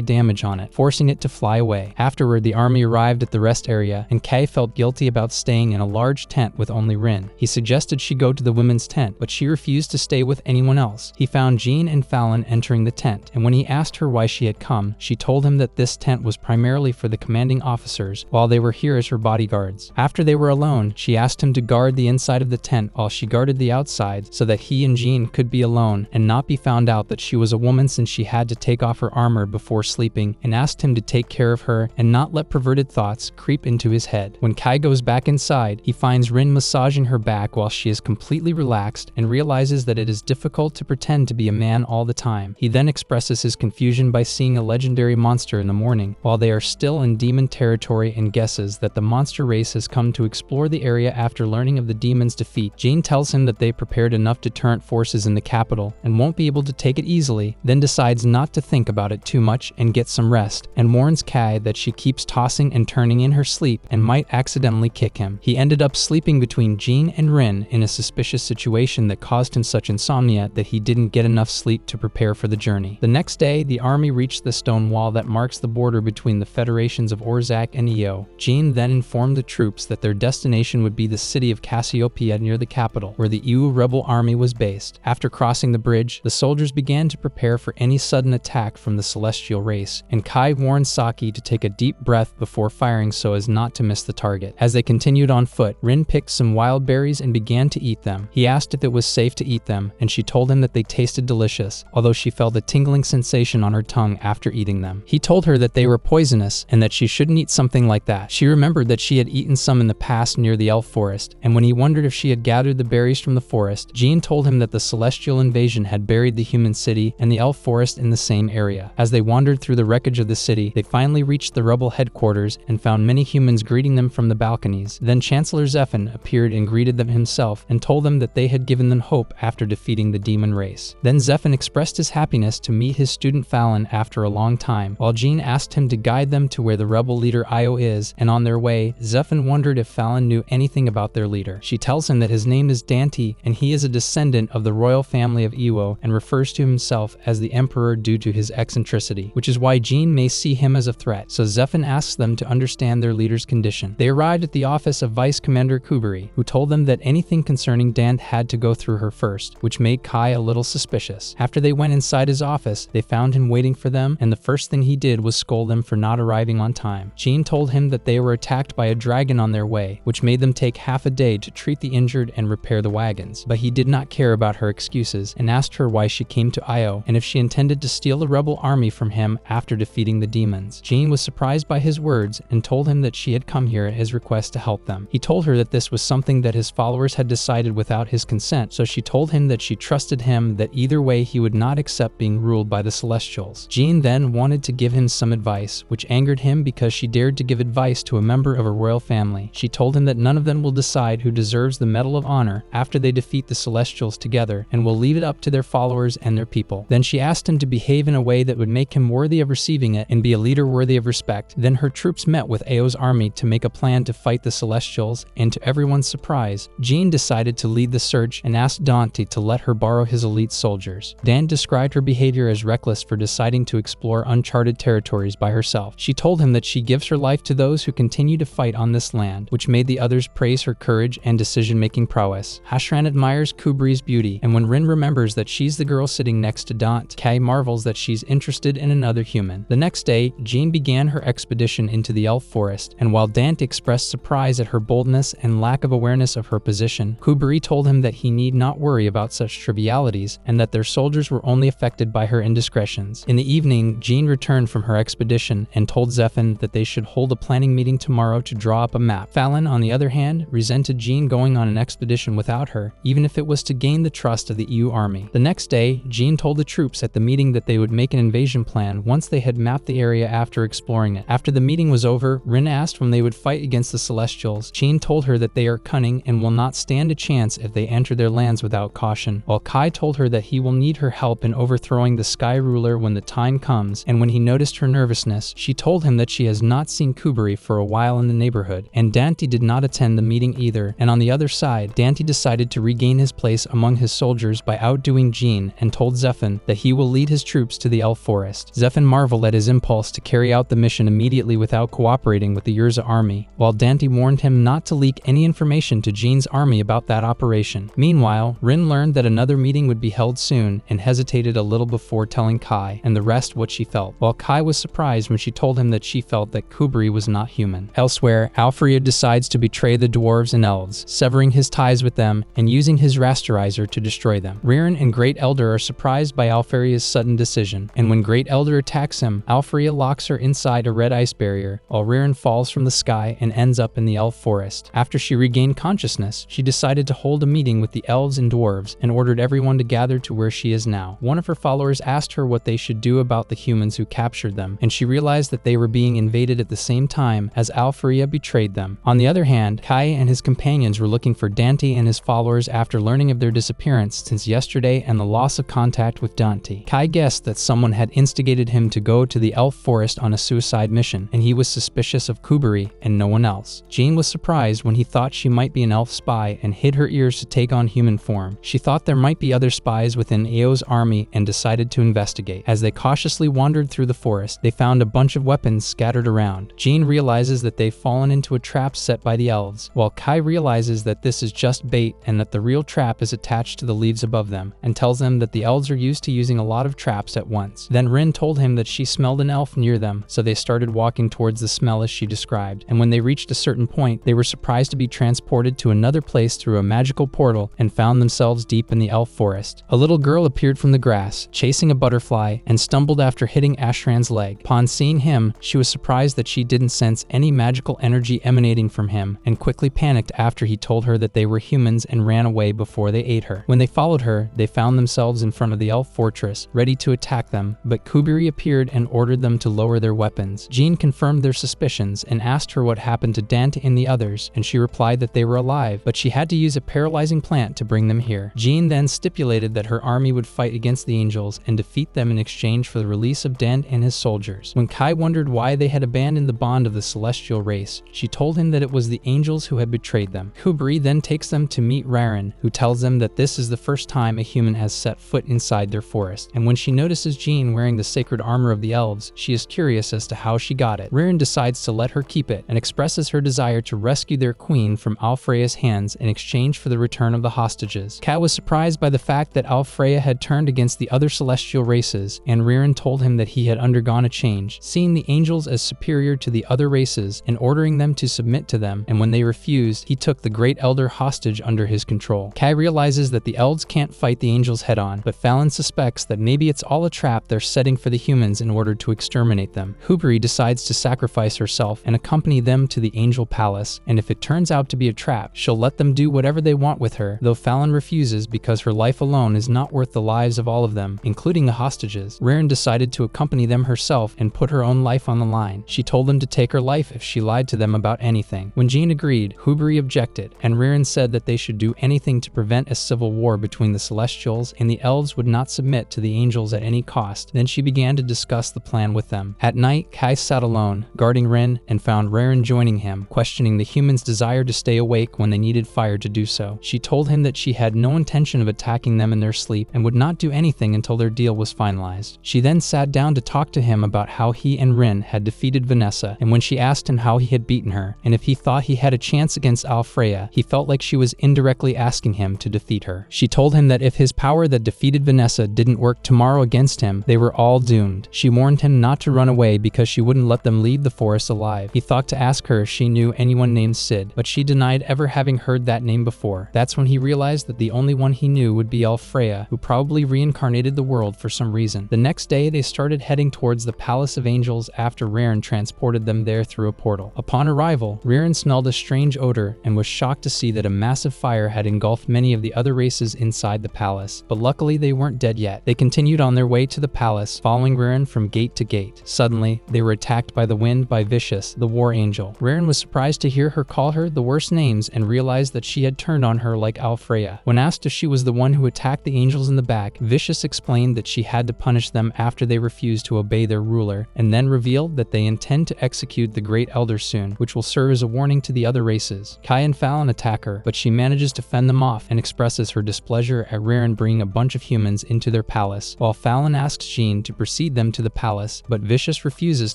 damage on it, forcing it to fly away. Afterward, the army arrived at the rest area, and Kai felt guilty about staying in a large tent with only Rin. He suggested she go to the women's tent, but she refused to stay with anyone else. He found Jean and Fallon entering the tent, and when he asked her why she had come, she told him that this tent was primarily for the commanding officers, while they were here as her bodyguards. After they were alone, she asked him to guard the inside of the tent while she guarded the outside so that he and Jean could be alone and not be found out that she was a woman, since she had to take off her armor before sleeping, and asked him to take care of her and not let perverted thoughts creep into his head. When Kai goes back inside, he finds Rin massaging her back while she is completely relaxed and realizes that it is difficult to pretend to be a man all the time. He then expresses his confusion by seeing a legendary monster in the morning, while they are still in demon territory, and guesses that the monster race has come to explore the area after learning of the demon's defeat. Jean tells him that they prepared enough deterrent forces in the capital and won't be able to take it easily, then decides not to think about it too much and get some rest, and warns Kai that she keeps tossing and turning in her sleep and might accidentally kick him. He ended up sleeping between Jean and Rin in a suspicious situation that caused him such insomnia that he didn't get enough sleep to prepare for the journey. The next day, the army reached the stone wall that marks the border between the federations of Orzak and Io. Jean then informed the troops that their destination would be the city of Cassiopeia near the capital, where the EU rebel army was based. After crossing the bridge, the soldiers began to prepare for any sudden attack from the celestial race, and Kai warned Saki to take a deep breath before firing so as not to miss the target. As they continued on foot, Rin picked some wild berries and began to eat them. He asked if it was safe to eat them, and she told him that they tasted delicious, although she felt a tingling sensation on her tongue after eating them. He told her that they were poisonous and that she shouldn't eat something like that. She remembered that she had eaten some in the past near the elf forest, and when he wondered if she had gathered the berries from the forest, Jean told him that the celestial invasion had buried the human city and the elf forest in the same area. As they wandered through the wreckage of the city, they finally reached the rebel headquarters and found many humans greeting them from the balconies. Then Chancellor Zephan appeared and greeted them himself and told them that they had given them hope after defeating the demon race. Then Zephan expressed his happiness to meet his student Fallon after a long time, while Jean asked him to guide them to where the rebel leader Io is, and on their way, Zephan wondered if Fallon knew anything about their leader. She tells him that his name is Dante and he is a descendant of the royal family of Iwo and refers to himself as the emperor due to his eccentricity, which is why Jean may see him as a threat, so Zephan asks them to understand their leader's condition. They arrived at the office of Vice Commander Kuberi, who told them that anything concerning Dant had to go through her first, which made Kai a little suspicious. After they went inside his office, they found him waiting for them, and the first thing he did was scold them for not arriving on time. Jean told him that they were attacked by a dragon on their way, which made them take half a day to treat the injured and repair the wagons, but he did not care about her excuses and asked her why she came to Io and if she intended to steal the rebel army from him after defeating the demons. Jean was surprised by his words and told him that she had come here at his request to help them. He told her that this was something that his followers had decided without his consent, so she told him that she trusted him, that either way he would not accept being ruled by the Celestials. Jean then wanted to give him some advice, which angered him because she dared to give advice to a member of a royal family. She told him that none of them will decide who deserves the Medal of Honor after they defeat the Celestials together, and will leave it up to their followers and their people. Then she asked him to behave in a way that would make him worthy of receiving it and be a leader worthy of respect. Then her troops met with Ao's army to make a plan to fight the Celestials, and to everyone's surprise, Jean decided to lead the search and asked Dante to let her borrow his elite soldiers. Dan described her behavior as reckless for deciding to explore uncharted territories by herself. She told him that she gives her life to those who continue to fight on this land, which made the others praise her courage and decision-making prowess. Hashran admires Kuberi's beauty, and when Rin remembers that she's the girl sitting next to Dante, Kai marvels that she's interested in another human. The next day, Jean began her expedition into the elf forest, and while Dante expressed surprise at her boldness and lack of awareness of her position, Kuberi told him that he need not worry about such trivialities and that their soldiers were only affected by her indiscretions. In the evening, Jean returned from her expedition and told Zephan that they should hold a planning meeting tomorrow to draw up a map. Fallon, on the other hand, resented Jean going on an expedition without her, even if it was to gain the trust of the EU army. The next day, Jean told the troops at the meeting that they would make an invasion plan once they had mapped the area after exploring it. After the meeting was over, Rin asked when they would fight against the Celestials. Jean told her that they are cunning and will not stand a chance if if they enter their lands without caution, while Kai told her that he will need her help in overthrowing the Sky Ruler when the time comes. And when he noticed her nervousness, she told him that she has not seen Kubri for a while in the neighborhood, and Dante did not attend the meeting either. And on the other side, Dante decided to regain his place among his soldiers by outdoing Jean and told Zephan that he will lead his troops to the Elf Forest. Zephan marveled at his impulse to carry out the mission immediately without cooperating with the Urza army, while Dante warned him not to leak any information to Jean's army about that operation. Meanwhile, Rin learned that another meeting would be held soon and hesitated a little before telling Kai and the rest what she felt, while Kai was surprised when she told him that she felt that Kubri was not human. Elsewhere, Alfrea decides to betray the dwarves and elves, severing his ties with them and using his rasterizer to destroy them. Ririn and Great Elder are surprised by Alfrea's sudden decision, and when Great Elder attacks him, Alfrea locks her inside a red ice barrier, while Ririn falls from the sky and ends up in the Elf Forest. After she regained consciousness, she decided to hold a meeting with the elves and dwarves and ordered everyone to gather to where she is now. One of her followers asked her what they should do about the humans who captured them, and she realized that they were being invaded at the same time as Alfrea betrayed them. On the other hand, Kai and his companions were looking for Dante and his followers after learning of their disappearance since yesterday and the loss of contact with Dante. Kai guessed that someone had instigated him to go to the Elf Forest on a suicide mission, and he was suspicious of Kubri and no one else. Jean was surprised when he thought she might be an elf spy and hid her ears to take on human form. She thought there might be other spies within Ao's army and decided to investigate. As they cautiously wandered through the forest, they found a bunch of weapons scattered around. Jean realizes that they've fallen into a trap set by the elves, while Kai realizes that this is just bait and that the real trap is attached to the leaves above them, and tells them that the elves are used to using a lot of traps at once. Then Rin told him that she smelled an elf near them, so they started walking towards the smell as she described, and when they reached a certain point, they were surprised to be transported to another place through a magical portal and found themselves deep in the Elf Forest. A little girl appeared from the grass, chasing a butterfly, and stumbled after hitting Ashran's leg. Upon seeing him, she was surprised that she didn't sense any magical energy emanating from him, and quickly panicked after he told her that they were humans and ran away before they ate her. When they followed her, they found themselves in front of the Elf Fortress, ready to attack them, but Kubri appeared and ordered them to lower their weapons. Jean confirmed their suspicions and asked her what happened to Dante and the others, and she replied that they were alive, but she had to use a paralyzing plant to bring them here. Jean then stipulated that her army would fight against the angels and defeat them in exchange for the release of Dante and his soldiers. When Kai wondered why they had abandoned the bond of the celestial race, she told him that it was the angels who had betrayed them. Kubri then takes them to meet Ririn, who tells them that this is the first time a human has set foot inside their forest, and when she notices Jean wearing the sacred armor of the elves, she is curious as to how she got it. Ririn decides to let her keep it and expresses her desire to rescue their queen from Alfrea's hands in exchange for the return of the hostages. Kat was surprised by the fact that Alfrea had turned against the other celestial races, and Ririn told him that he had undergone a change, seeing the angels as superior to the other races and ordering them to submit to them, and when they refused, he took the Great Elder hostage under his control. Kai realizes that the elves can't fight the angels head-on, but Fallon suspects that maybe it's all a trap they're setting for the humans in order to exterminate them. Kubri decides to sacrifice herself and accompany them to the angel palace, and if it turns out to be a trap, she'll let them do whatever they want with her, though Fallon refuses because her life alone is not worth the lives of all of them, including the hostages. Ririn decided to accompany them herself and put her own life on the line. She told them to take her life if she lied to them about anything. When Jean agreed, Kubri objected, and Ririn said that they should do anything to prevent a civil war between the Celestials, and the elves would not submit to the angels at any cost. Then she began to discuss the plan with them. At night, Kai sat alone, guarding Rin, and found Ririn joining him, questioning the humans' desire to stay awake when they needed fire to do so. She told him that she had no intention of attacking them in their sleep and would not do anything until their deal was finalized. She then sat down to talk to him about how he and Rin had defeated Vanessa, and when she asked him how he had beaten her, and if he thought he had a chance against Alfrea, he felt like she was indirectly asking him to defeat her. She told him that if his power that defeated Vanessa didn't work tomorrow against him, they were all doomed. She warned him not to run away because she wouldn't let them leave the forest alive. He thought to ask her if she knew anyone named Sid, but she denied ever having heard that name before. That's when he realized that the only one he knew would be Alfrea, who probably reincarnated the world for some reason. The next day, they started heading towards the Palace of Angels after Ririn transported them there through a portal. Upon arrival, Ririn smelled a strange odor and was shocked to see that a massive fire had engulfed many of the other races inside the palace, but luckily they weren't dead yet. They continued on their way to the palace, following Ririn from gate to gate. Suddenly, they were attacked by the wind by Vicious, the war angel. Ririn was surprised to hear her call her the worst names and realized that she had turned on on her like Alfreya. When asked if she was the one who attacked the angels in the back, Vicious explained that she had to punish them after they refused to obey their ruler, and then revealed that they intend to execute the Great Elder soon, which will serve as a warning to the other races. Kai and Fallon attack her, but she manages to fend them off and expresses her displeasure at Ririn bringing a bunch of humans into their palace, while Fallon asks Jean to precede them to the palace, but Vicious refuses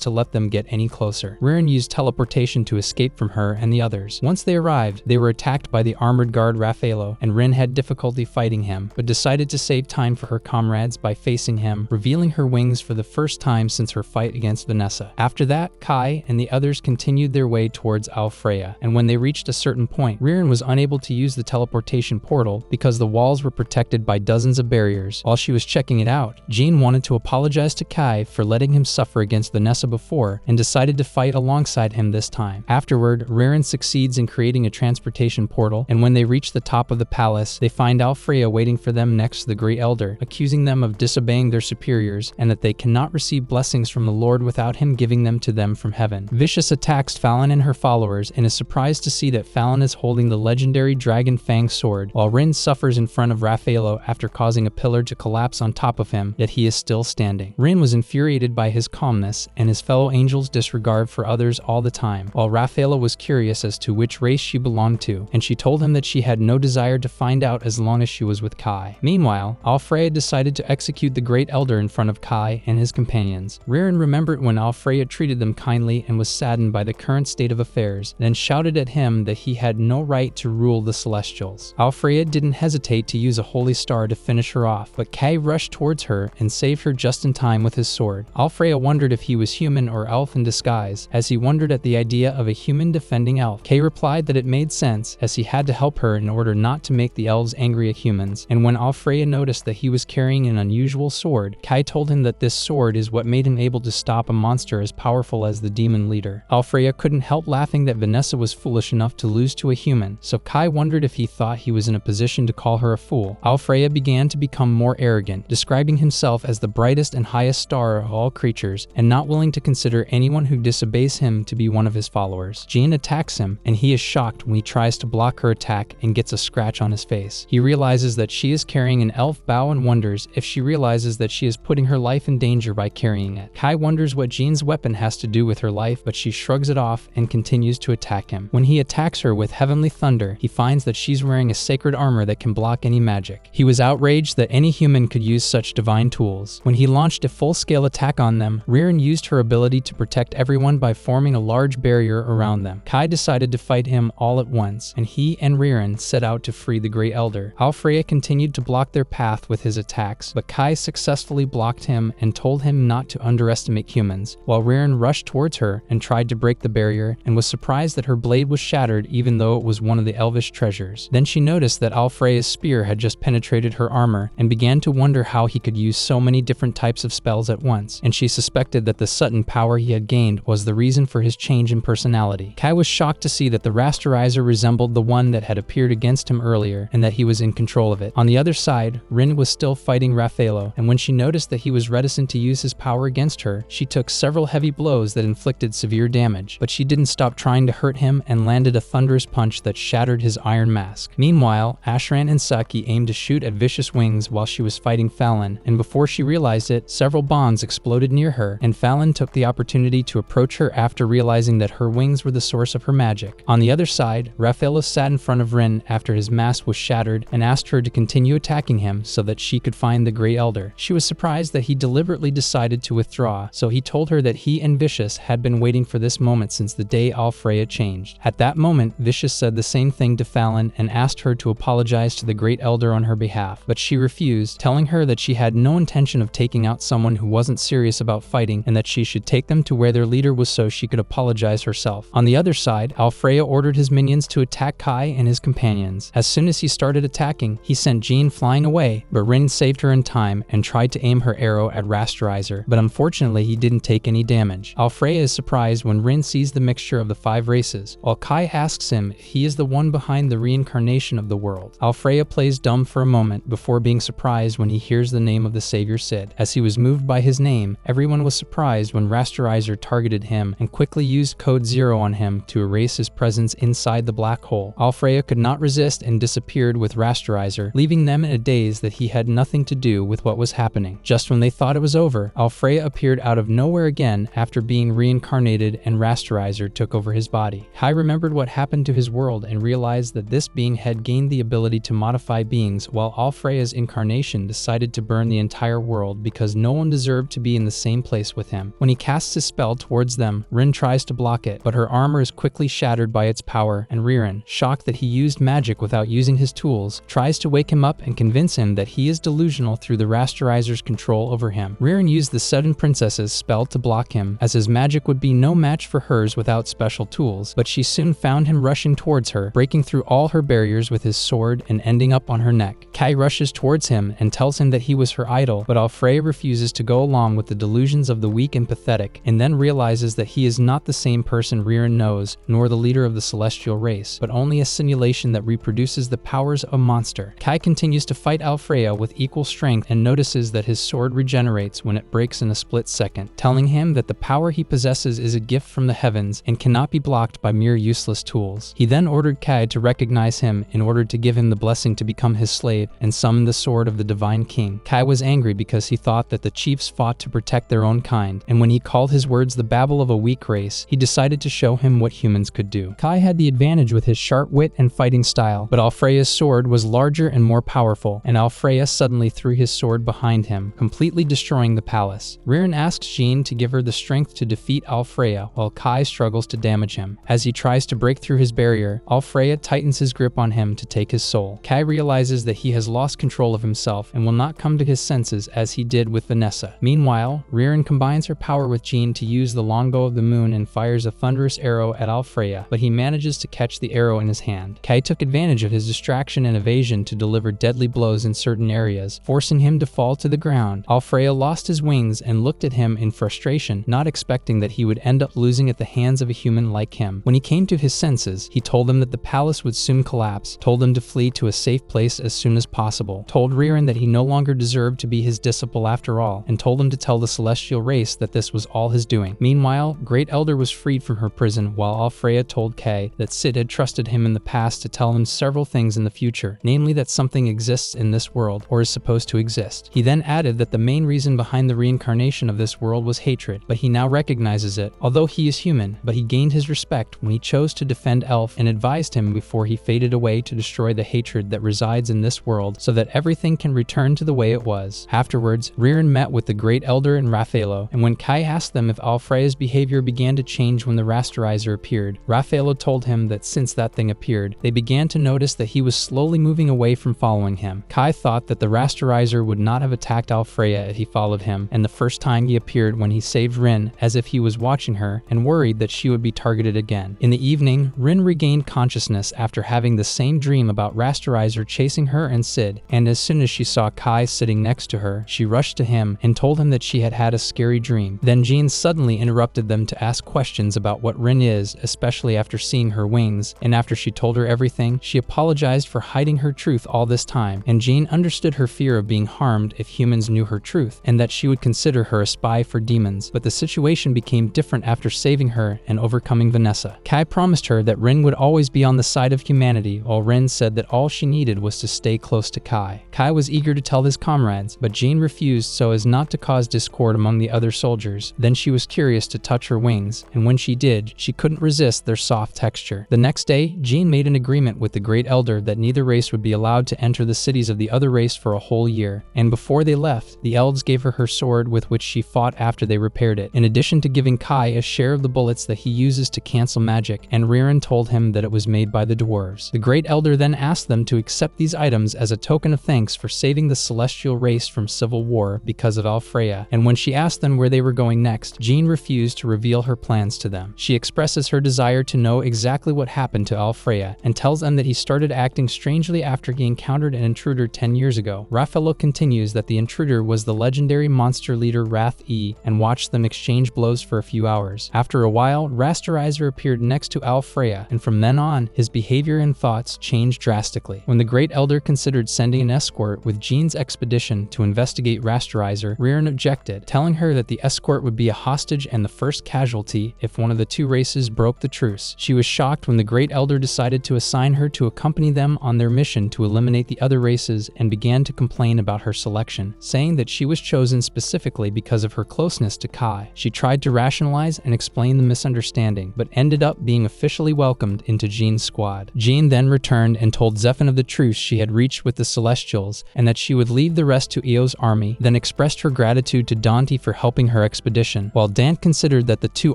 to let them get any closer. Ririn used teleportation to escape from her and the others. Once they arrived, they were attacked by the armored guard Raffaello, and Rin had difficulty fighting him, but decided to save time for her comrades by facing him, revealing her wings for the first time since her fight against Vanessa. After that, Kai and the others continued their way towards Alfreya, and when they reached a certain point, Ririn was unable to use the teleportation portal because the walls were protected by dozens of barriers. While she was checking it out, Jean wanted to apologize to Kai for letting him suffer against Vanessa before and decided to fight alongside him this time. Afterward, Ririn succeeds in creating a transportation portal, and when they reach the top of the palace, they find Alfreya waiting for them next to the Great Elder, accusing them of disobeying their superiors and that they cannot receive blessings from the Lord without him giving them to them from heaven. Vicious attacks Fallon and her followers and is surprised to see that Fallon is holding the legendary Dragon Fang sword, while Rin suffers in front of Raffaello after causing a pillar to collapse on top of him, yet he is still standing. Rin was infuriated by his calmness and his fellow angels' disregard for others all the time, while Raffaello was curious as to which race she belonged to, and she told him that she had no desire to find out as long as she was with Kai. Meanwhile, Alfreya decided to execute the Great Elder in front of Kai and his companions. Ririn remembered when Alfreya treated them kindly and was saddened by the current state of affairs, then shouted at him that he had no right to rule the Celestials. Alfreya didn't hesitate to use a holy star to finish her off, but Kai rushed towards her and saved her just in time with his sword. Alfreya wondered if he was human or elf in disguise, as he wondered at the idea of a human defending elf. Kai replied that it made sense, as he had to help her in order not to make the elves angry at humans, and when Alfreya noticed that he was carrying an unusual sword, Kai told him that this sword is what made him able to stop a monster as powerful as the demon leader. Alfreya couldn't help laughing that Vanessa was foolish enough to lose to a human, so Kai wondered if he thought he was in a position to call her a fool. Alfreya began to become more arrogant, describing himself as the brightest and highest star of all creatures, and not willing to consider anyone who disobeys him to be one of his followers. Jean attacks him, and he is shocked when he tries to block her attack and gets a scratch on his face. He realizes that she is carrying an elf bow and wonders if she realizes that she is putting her life in danger by carrying it. Kai wonders what Jean's weapon has to do with her life, but she shrugs it off and continues to attack him. When he attacks her with heavenly thunder, he finds that she's wearing a sacred armor that can block any magic. He was outraged that any human could use such divine tools. When he launched a full-scale attack on them, Ririn used her ability to protect everyone by forming a large barrier around them. Kai decided to fight him all at once, and he and Ririn set out to free the Great Elder. Alfreya continued to block their path with his attacks, but Kai successfully blocked him and told him not to underestimate humans, while Ririn rushed towards her and tried to break the barrier and was surprised that her blade was shattered even though it was one of the elvish treasures. Then she noticed that Alfreya's spear had just penetrated her armor and began to wonder how he could use so many different types of spells at once, and she suspected that the sudden power he had gained was the reason for his change in personality. Kai was shocked to see that the rasterizer resembled the one that had appeared against him earlier and that he was in control of it. On the other side, Rin was still fighting Raffaello, and when she noticed that he was reticent to use his power against her, she took several heavy blows that inflicted severe damage, but she didn't stop trying to hurt him and landed a thunderous punch that shattered his iron mask. Meanwhile, Ashran and Saki aimed to shoot at Vicious Wings while she was fighting Fallon, and before she realized it, several bombs exploded near her, and Fallon took the opportunity to approach her after realizing that her wings were the source of her magic. On the other side, Raffaello sat in front of Rin after his mask was shattered and asked her to continue attacking him so that she could find the Great Elder. She was surprised that he deliberately decided to withdraw, so he told her that he and Vicious had been waiting for this moment since the day Alfreya changed. At that moment, Vicious said the same thing to Fallon and asked her to apologize to the Great Elder on her behalf, but she refused, telling her that she had no intention of taking out someone who wasn't serious about fighting and that she should take them to where their leader was so she could apologize herself. On the other side, Alfreya ordered his minions to attack Kai and his companions. As soon as he started attacking, he sent Jean flying away, but Rin saved her in time and tried to aim her arrow at Rasterizer, but unfortunately he didn't take any damage. Alfreya is surprised when Rin sees the mixture of the 5 races, while Kai asks him if he is the one behind the reincarnation of the world. Alfreya plays dumb for a moment before being surprised when he hears the name of the savior Sid. As he was moved by his name, everyone was surprised when Rasterizer targeted him and quickly used Code Zero on him to erase his presence inside the black hole. Alfreya could not resist and disappeared with Rasterizer, leaving them in a daze that he had nothing to do with what was happening. Just when they thought it was over, Alfreya appeared out of nowhere again after being reincarnated, and Rasterizer took over his body. Kai remembered what happened to his world and realized that this being had gained the ability to modify beings, while Alfreya's incarnation decided to burn the entire world because no one deserved to be in the same place with him. When he casts his spell towards them, Rin tries to block it, but her armor is quickly shattered by its power, and Ririn, shocked that he used magic without using his tools, tries to wake him up and convince him that he is delusional through the Rasterizer's control over him. Ririn used the Seven Princesses spell to block him, as his magic would be no match for hers without special tools, but she soon found him rushing towards her, breaking through all her barriers with his sword and ending up on her neck. Kai rushes towards him and tells him that he was her idol, but Alfreya refuses to go along with the delusions of the weak and pathetic, and then realizes that he is not the same person Ririn knows, nor the leader of the celestial race, but only a simulation that reproduces the powers of a monster. Kai continues to fight Alfreya with equal strength and notices that his sword regenerates when it breaks in a split second, telling him that the power he possesses is a gift from the heavens and cannot be blocked by mere useless tools. He then ordered Kai to recognize him in order to give him the blessing to become his slave and summon the sword of the Divine King. Kai was angry because he thought that the chiefs fought to protect their own kind, and when he called his words the babble of a weak race, he decided to show him what humans could do. Kai had the advantage with his sharp wit and fighting style, but Alfreya's sword was larger and more powerful, and Alfreya suddenly threw his sword behind him, completely destroying the palace. Ririn asks Jean to give her the strength to defeat Alfreya, while Kai struggles to damage him. As he tries to break through his barrier, Alfreya tightens his grip on him to take his soul. Kai realizes that he has lost control of himself and will not come to his senses as he did with Vanessa. Meanwhile, Ririn combines her power with Jean to use the longbow of the moon and fires a thunderous arrow at Alfreya, but he manages to catch the arrow in his hand. Kai took advantage of his distraction and evasion to deliver deadly blows in certain areas, forcing him to fall to the ground. Alfreya lost his wings and looked at him in frustration, not expecting that he would end up losing at the hands of a human like him. When he came to his senses, he told them that the palace would soon collapse, told them to flee to a safe place as soon as possible, told Ririn that he no longer deserved to be his disciple after all, and told him to tell the celestial race that this was all his doing. Meanwhile, Great Elder was freed from her prison, while Alfreya told Kai that Sid had trusted him in the past to tell him several things in the future, namely that something exists in this world, or is supposed to exist. He then added that the main reason behind the reincarnation of this world was hatred, but he now recognizes it, although he is human, but he gained his respect when he chose to defend Elf and advised him before he faded away to destroy the hatred that resides in this world so that everything can return to the way it was. Afterwards, Ririn met with the Great Elder and Raffaello, and when Kai asked them if Alfreya's behavior began to change when the Rasterizer appeared, Raffaello told him that since that thing appeared, they began to notice that he was slowly moving away from following him. Kai thought that the Rasterizer would not have attacked Alfreya if he followed him, and the first time he appeared when he saved Rin as if he was watching her, and worried that she would be targeted again. In the evening, Rin regained consciousness after having the same dream about Rasterizer chasing her and Sid, and as soon as she saw Kai sitting next to her, she rushed to him and told him that she had had a scary dream. Then Jean suddenly interrupted them to ask questions about what Rin is, especially after seeing her wings, and after she told her everything, she apologized for hiding her truth all this time, and Jean understood her fear of being harmed if humans knew her truth, and that she would consider her a spy for demons, but the situation became different after saving her and overcoming Vanessa. Kai promised her that Rin would always be on the side of humanity, while Rin said that all she needed was to stay close to Kai. Kai was eager to tell his comrades, but Jean refused so as not to cause discord among the other soldiers. Then she was curious to touch her wings, and when she did, she couldn't resist their soft texture. The next day, Jean made an agreement with the Great Elder that neither race would be allowed to enter the cities of the other race for a whole year, and before they left, the elves gave her sword with which she fought after they repaired it, in addition to giving Kai a share of the bullets that he uses to cancel magic, and Ririn told him that it was made by the dwarves. The Great Elder then asked them to accept these items as a token of thanks for saving the celestial race from civil war because of Alfreya, and when she asked them where they were going next, Jean refused to reveal her plans to them. She expresses her desire to know exactly what happened to Alfreya, and tells them that he started acting strangely after he encountered an intruder 10 years ago. Raffaello continues that the intruder was the legendary monster leader Wrath-E, and watched them exchange blows for a few hours. After a while, Rasterizer appeared next to Alfreya, and from then on, his behavior and thoughts changed drastically. When the Great Elder considered sending an escort with Jean's expedition to investigate Rasterizer, Ririn objected, telling her that the escort would be a hostage and the first casualty if one of the two races broke the truce. She was shocked when the Great Elder decided to assign assign her to accompany them on their mission to eliminate the other races and began to complain about her selection, saying that she was chosen specifically because of her closeness to Kai. She tried to rationalize and explain the misunderstanding, but ended up being officially welcomed into Jean's squad. Jean then returned and told Zephyr of the truce she had reached with the Celestials and that she would leave the rest to Eo's army, then expressed her gratitude to Dante for helping her expedition, while Dante considered that the two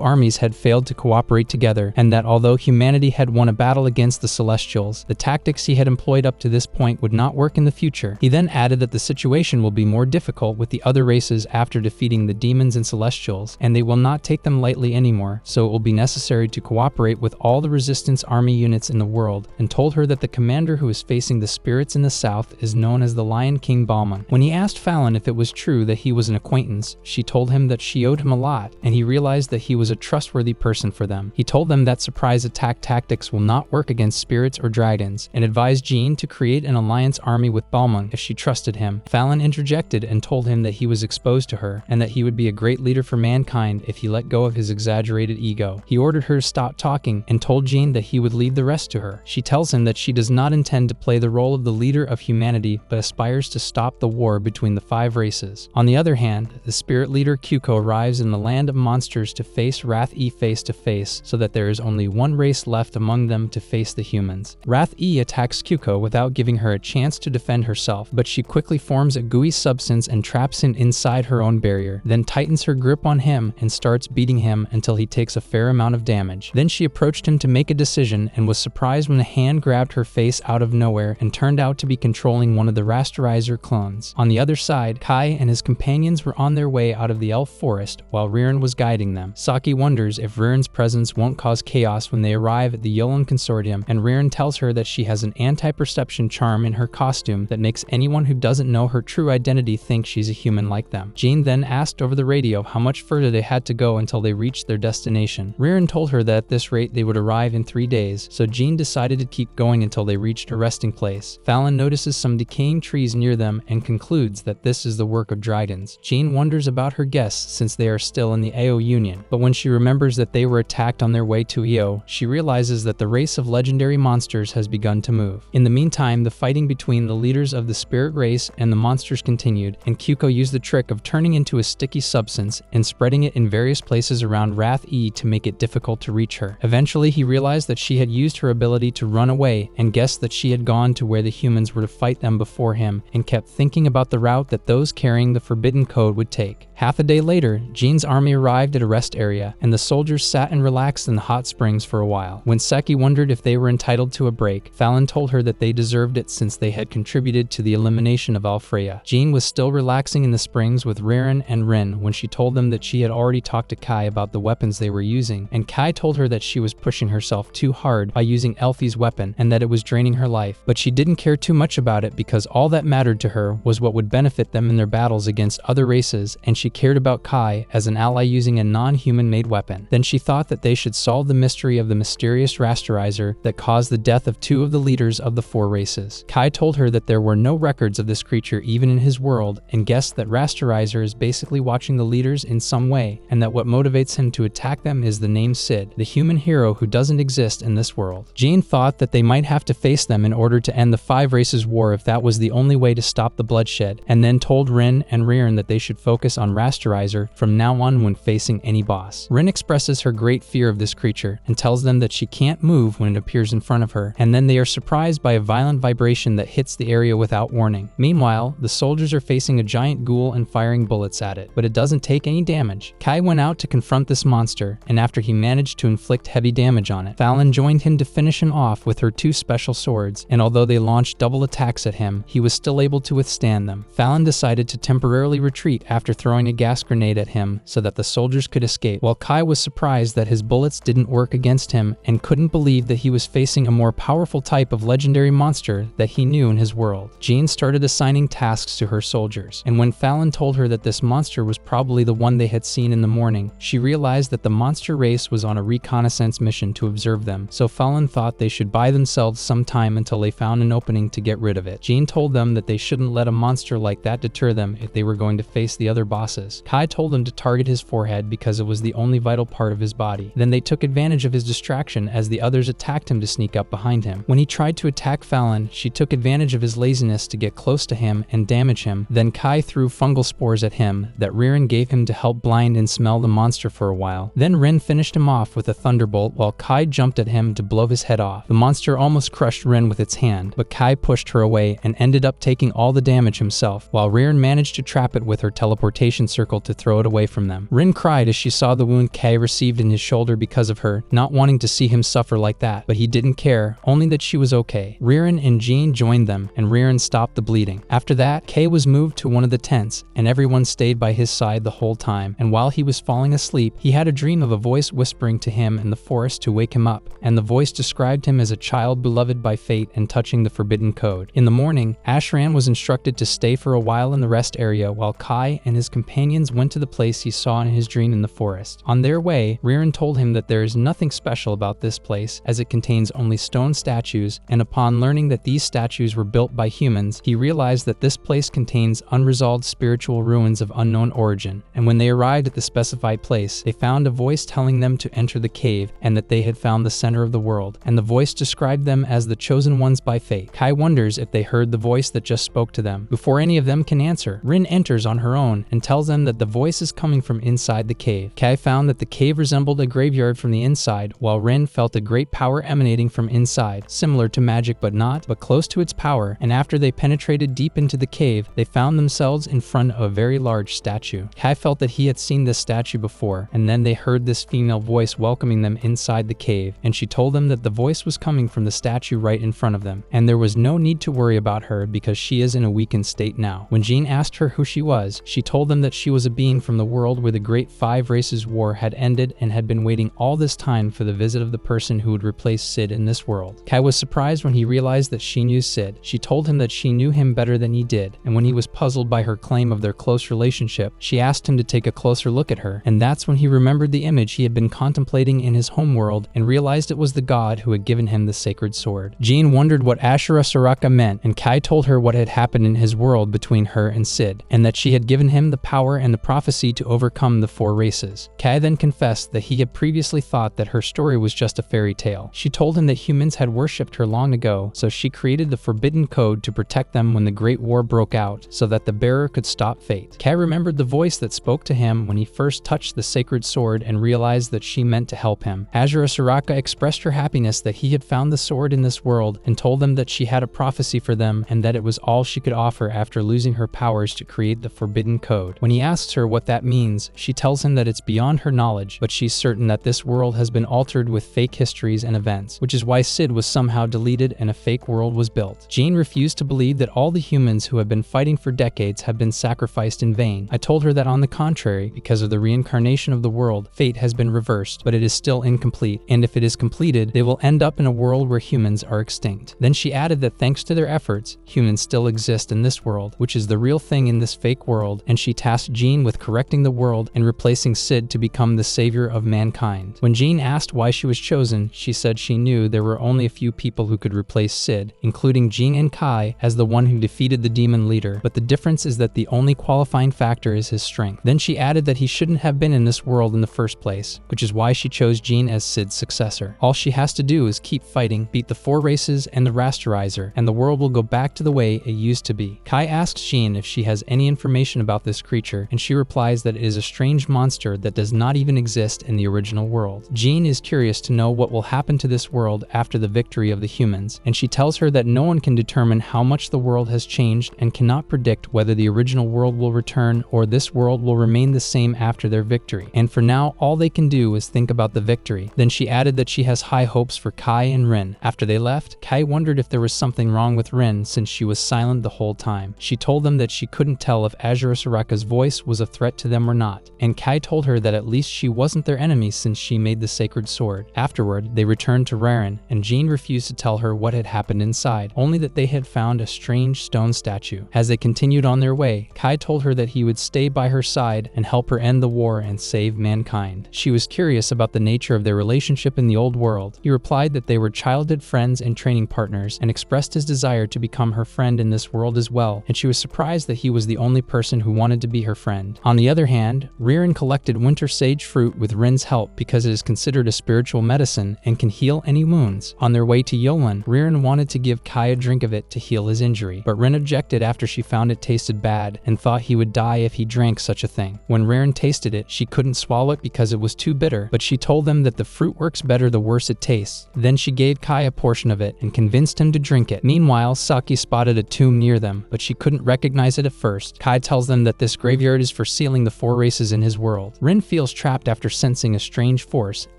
armies had failed to cooperate together and that although humanity had won a battle against the Celestials, the tactics he had employed up to this point would not work in the future. He then added that the situation will be more difficult with the other races after defeating the demons and Celestials, and they will not take them lightly anymore, so it will be necessary to cooperate with all the resistance army units in the world, and told her that the commander who is facing the spirits in the south is known as the Lion King Balmung. When he asked Fallon if it was true that he was an acquaintance, she told him that she owed him a lot, and he realized that he was a trustworthy person for them. He told them that surprise attack tactics will not work against spirits or dragons, and advised Jean to create an alliance army with Balmung if she trusted him. Fallon interjected and told him that he was exposed to her, and that he would be a great leader for mankind if he let go of his exaggerated ego. He ordered her to stop talking and told Jean that he would leave the rest to her. She tells him that she does not intend to play the role of the leader of humanity, but aspires to stop the war between the 5 races. On the other hand, the spirit leader Kyuko arrives in the land of monsters to face Wrath-E face to face, so that there is only one race left among them to face the humans. Wrath-E attacks Kyuko without giving her a chance to defend herself, but she quickly forms a gooey substance and traps him inside her own barrier, then tightens her grip on him and starts beating him until he takes a fair amount of damage. Then she approached him to make a decision and was surprised when a hand grabbed her face out of nowhere and turned out to be controlling one of the Rasterizer clones. On the other side, Kai and his companions were on their way out of the elf forest while Ririn was guiding them. Saki wonders if Ririn's presence won't cause chaos when they arrive at the Yolan Consortium, and Ririn tells her that she has an anti-perception charm in her costume that makes anyone who doesn't know her true identity think she's a human like them. Jean then asked over the radio how much further they had to go until they reached their destination. Ririn told her that at this rate they would arrive in 3 days, so Jean decided to keep going until they reached a resting place. Fallon notices some decaying trees near them and concludes that this is the work of dragons. Jean wonders about her guests since they are still in the AO Union, but when she remembers that they were attacked on their way to EO, she realizes that the race of legendary monsters has begun to move. In the meantime, the fighting between the leaders of the spirit race and the monsters continued, and Kyuko used the trick of turning into a sticky substance and spreading it in various places around Wrath-E to make it difficult to reach her. Eventually, he realized that she had used her ability to run away and guessed that she had gone to where the humans were to fight them before him, and kept thinking about the route that those carrying the Forbidden Code would take. Half a day later, Jean's army arrived at a rest area, and the soldiers sat and relaxed in the hot springs for a while. When Seki wondered if they were entitled to a break, Fallon told her that they deserved it since they had contributed to the elimination of Alfreya. Jean was still relaxing in the springs with Ririn and Rin when she told them that she had already talked to Kai about the weapons they were using, and Kai told her that she was pushing herself too hard by using Elfie's weapon and that it was draining her life, but she didn't care too much about it because all that mattered to her was what would benefit them in their battles against other races, and she cared about Kai as an ally using a non-human made weapon. Then she thought that they should solve the mystery of the mysterious Rasterizer that caused the death of 2 of the leaders of the 4 races. Kai told her that there were no records of this creature even in his world, and guessed that Rasterizer is basically watching the leaders in some way, and that what motivates him to attack them is the name Sid, the human hero who doesn't exist in this world. Jean thought that they might have to face them in order to end the 5 races war if that was the only way to stop the bloodshed, and then told Rin and Ririn that they should focus on Rasterizer from now on when facing any boss. Rin expresses her great fear of this creature and tells them that she can't move when it appears in front of her, and then they are surprised by a violent vibration that hits the area without warning. Meanwhile, the soldiers are facing a giant ghoul and firing bullets at it, but it doesn't take any damage. Kai went out to confront this monster, and after he managed to inflict heavy damage on it, Fallon joined him to finish him off with her 2 special swords, and although they launched double attacks at him, he was still able to withstand them. Fallon decided to temporarily retreat after throwing a gas grenade at him so that the soldiers could escape, while Kai was surprised that his bullets didn't work against him and couldn't believe that he was facing a more powerful type of legendary monster that he knew in his world. Jean started assigning tasks to her soldiers, and when Fallon told her that this monster was probably the one they had seen in the morning, she realized that the monster race was on a reconnaissance mission to observe them, so Fallon thought they should buy themselves some time until they found an opening to get rid of it. Jean told them that they shouldn't let a monster like that deter them if they were going to face the other bosses. Kai told them to target his forehead because it was the only vital part of his body. Then they took advantage of his distraction as the others attacked him to sneak sneak up behind him. When he tried to attack Fallon, she took advantage of his laziness to get close to him and damage him. Then Kai threw fungal spores at him that Ririn gave him to help blind and smell the monster for a while. Then Rin finished him off with a thunderbolt while Kai jumped at him to blow his head off. The monster almost crushed Rin with its hand, but Kai pushed her away and ended up taking all the damage himself, while Ririn managed to trap it with her teleportation circle to throw it away from them. Rin cried as she saw the wound Kai received in his shoulder because of her, not wanting to see him suffer like that, but he didn't care, only that she was okay. Ririn and Jean joined them, and Ririn stopped the bleeding. After that, Kai was moved to one of the tents, and everyone stayed by his side the whole time, and while he was falling asleep, he had a dream of a voice whispering to him in the forest to wake him up, and the voice described him as a child beloved by fate and touching the forbidden code. In the morning, Ashran was instructed to stay for a while in the rest area while Kai and his companions went to the place he saw in his dream in the forest. On their way, Ririn told him that there is nothing special about this place as it contains only stone statues, and upon learning that these statues were built by humans, he realized that this place contains unresolved spiritual ruins of unknown origin. And when they arrived at the specified place, they found a voice telling them to enter the cave and that they had found the center of the world, and the voice described them as the chosen ones by fate. Kai wonders if they heard the voice that just spoke to them. Before any of them can answer, Rin enters on her own and tells them that the voice is coming from inside the cave. Kai found that the cave resembled a graveyard from the inside, while Rin felt a great power emanating from inside, similar to magic but close to its power, and after they penetrated deep into the cave, they found themselves in front of a very large statue. Kai felt that he had seen this statue before, and then they heard this female voice welcoming them inside the cave, and she told them that the voice was coming from the statue right in front of them, and there was no need to worry about her because she is in a weakened state now. When Jean asked her who she was, she told them that she was a being from the world where the Great Five Races War had ended and had been waiting all this time for the visit of the person who would replace Sid in this world. Kai was surprised when he realized that she knew Sid. She told him that she knew him better than he did, and when he was puzzled by her claim of their close relationship, she asked him to take a closer look at her, and that's when he remembered the image he had been contemplating in his homeworld and realized it was the god who had given him the sacred sword. Jean wondered what Ashura Soraka meant, and Kai told her what had happened in his world between her and Sid, and that she had given him the power and the prophecy to overcome the four races. Kai then confessed that he had previously thought that her story was just a fairy tale. She told him that humans had worshipped her long ago, so she created the forbidden code to protect them when the Great War broke out, so that the bearer could stop fate. Kai remembered the voice that spoke to him when he first touched the sacred sword and realized that she meant to help him. Ashura Soraka expressed her happiness that he had found the sword in this world and told them that she had a prophecy for them and that it was all she could offer after losing her powers to create the forbidden code. When he asks her what that means, she tells him that it's beyond her knowledge, but she's certain that this world has been altered with fake histories and events, which is why Sid was somehow deleted and a fake world was built. Jean refused to believe that all the humans who have been fighting for decades have been sacrificed in vain. I told her that on the contrary, because of the reincarnation of the world, fate has been reversed, but it is still incomplete, and if it is completed, they will end up in a world where humans are extinct. Then she added that thanks to their efforts, humans still exist in this world, which is the real thing in this fake world, and she tasked Jean with correcting the world and replacing Sid to become the savior of mankind. When Jean asked why she was chosen, she said she knew there were only a few people who could replace Sid, including Jean and Kai as the one who defeated the demon leader, but the difference is that the only qualifying factor is his strength. Then she added that he shouldn't have been in this world in the first place, which is why she chose Jean as Sid's successor. All she has to do is keep fighting, beat the four races and the Rasterizer, and the world will go back to the way it used to be. Kai asks Jean if she has any information about this creature, and she replies that it is a strange monster that does not even exist in the original world. Jean is curious to know what will happen to this world after the victory of the humans, and she tells her that no one can determine how much the world has changed and cannot predict whether the original world will return or this world will remain the same after their victory. And for now, all they can do is think about the victory. Then she added that she has high hopes for Kai and Rin. After they left, Kai wondered if there was something wrong with Rin since she was silent the whole time. She told them that she couldn't tell if Ashura Soraka's voice was a threat to them or not, and Kai told her that at least she wasn't their enemy since she made the sacred sword. Afterward, they returned to Rarin, and Jean refused to tell her what had happened inside, only that they had found a strange stone statue. As they continued on their way, Kai told her that he would stay by her side and help her end the war and save mankind. She was curious about the nature of their relationship in the old world. He replied that they were childhood friends and training partners and expressed his desire to become her friend in this world as well, and she was surprised that he was the only person who wanted to be her friend. On the other hand, Ririn collected winter sage fruit with Rin's help because it is considered a spiritual medicine and can heal any wound wounds. On their way to Yolan, Ririn wanted to give Kai a drink of it to heal his injury, but Rin objected after she found it tasted bad and thought he would die if he drank such a thing. When Ririn tasted it, she couldn't swallow it because it was too bitter, but she told them that the fruit works better the worse it tastes. Then she gave Kai a portion of it and convinced him to drink it. Meanwhile, Saki spotted a tomb near them, but she couldn't recognize it at first. Kai tells them that this graveyard is for sealing the 4 races in his world. Rin feels trapped after sensing a strange force,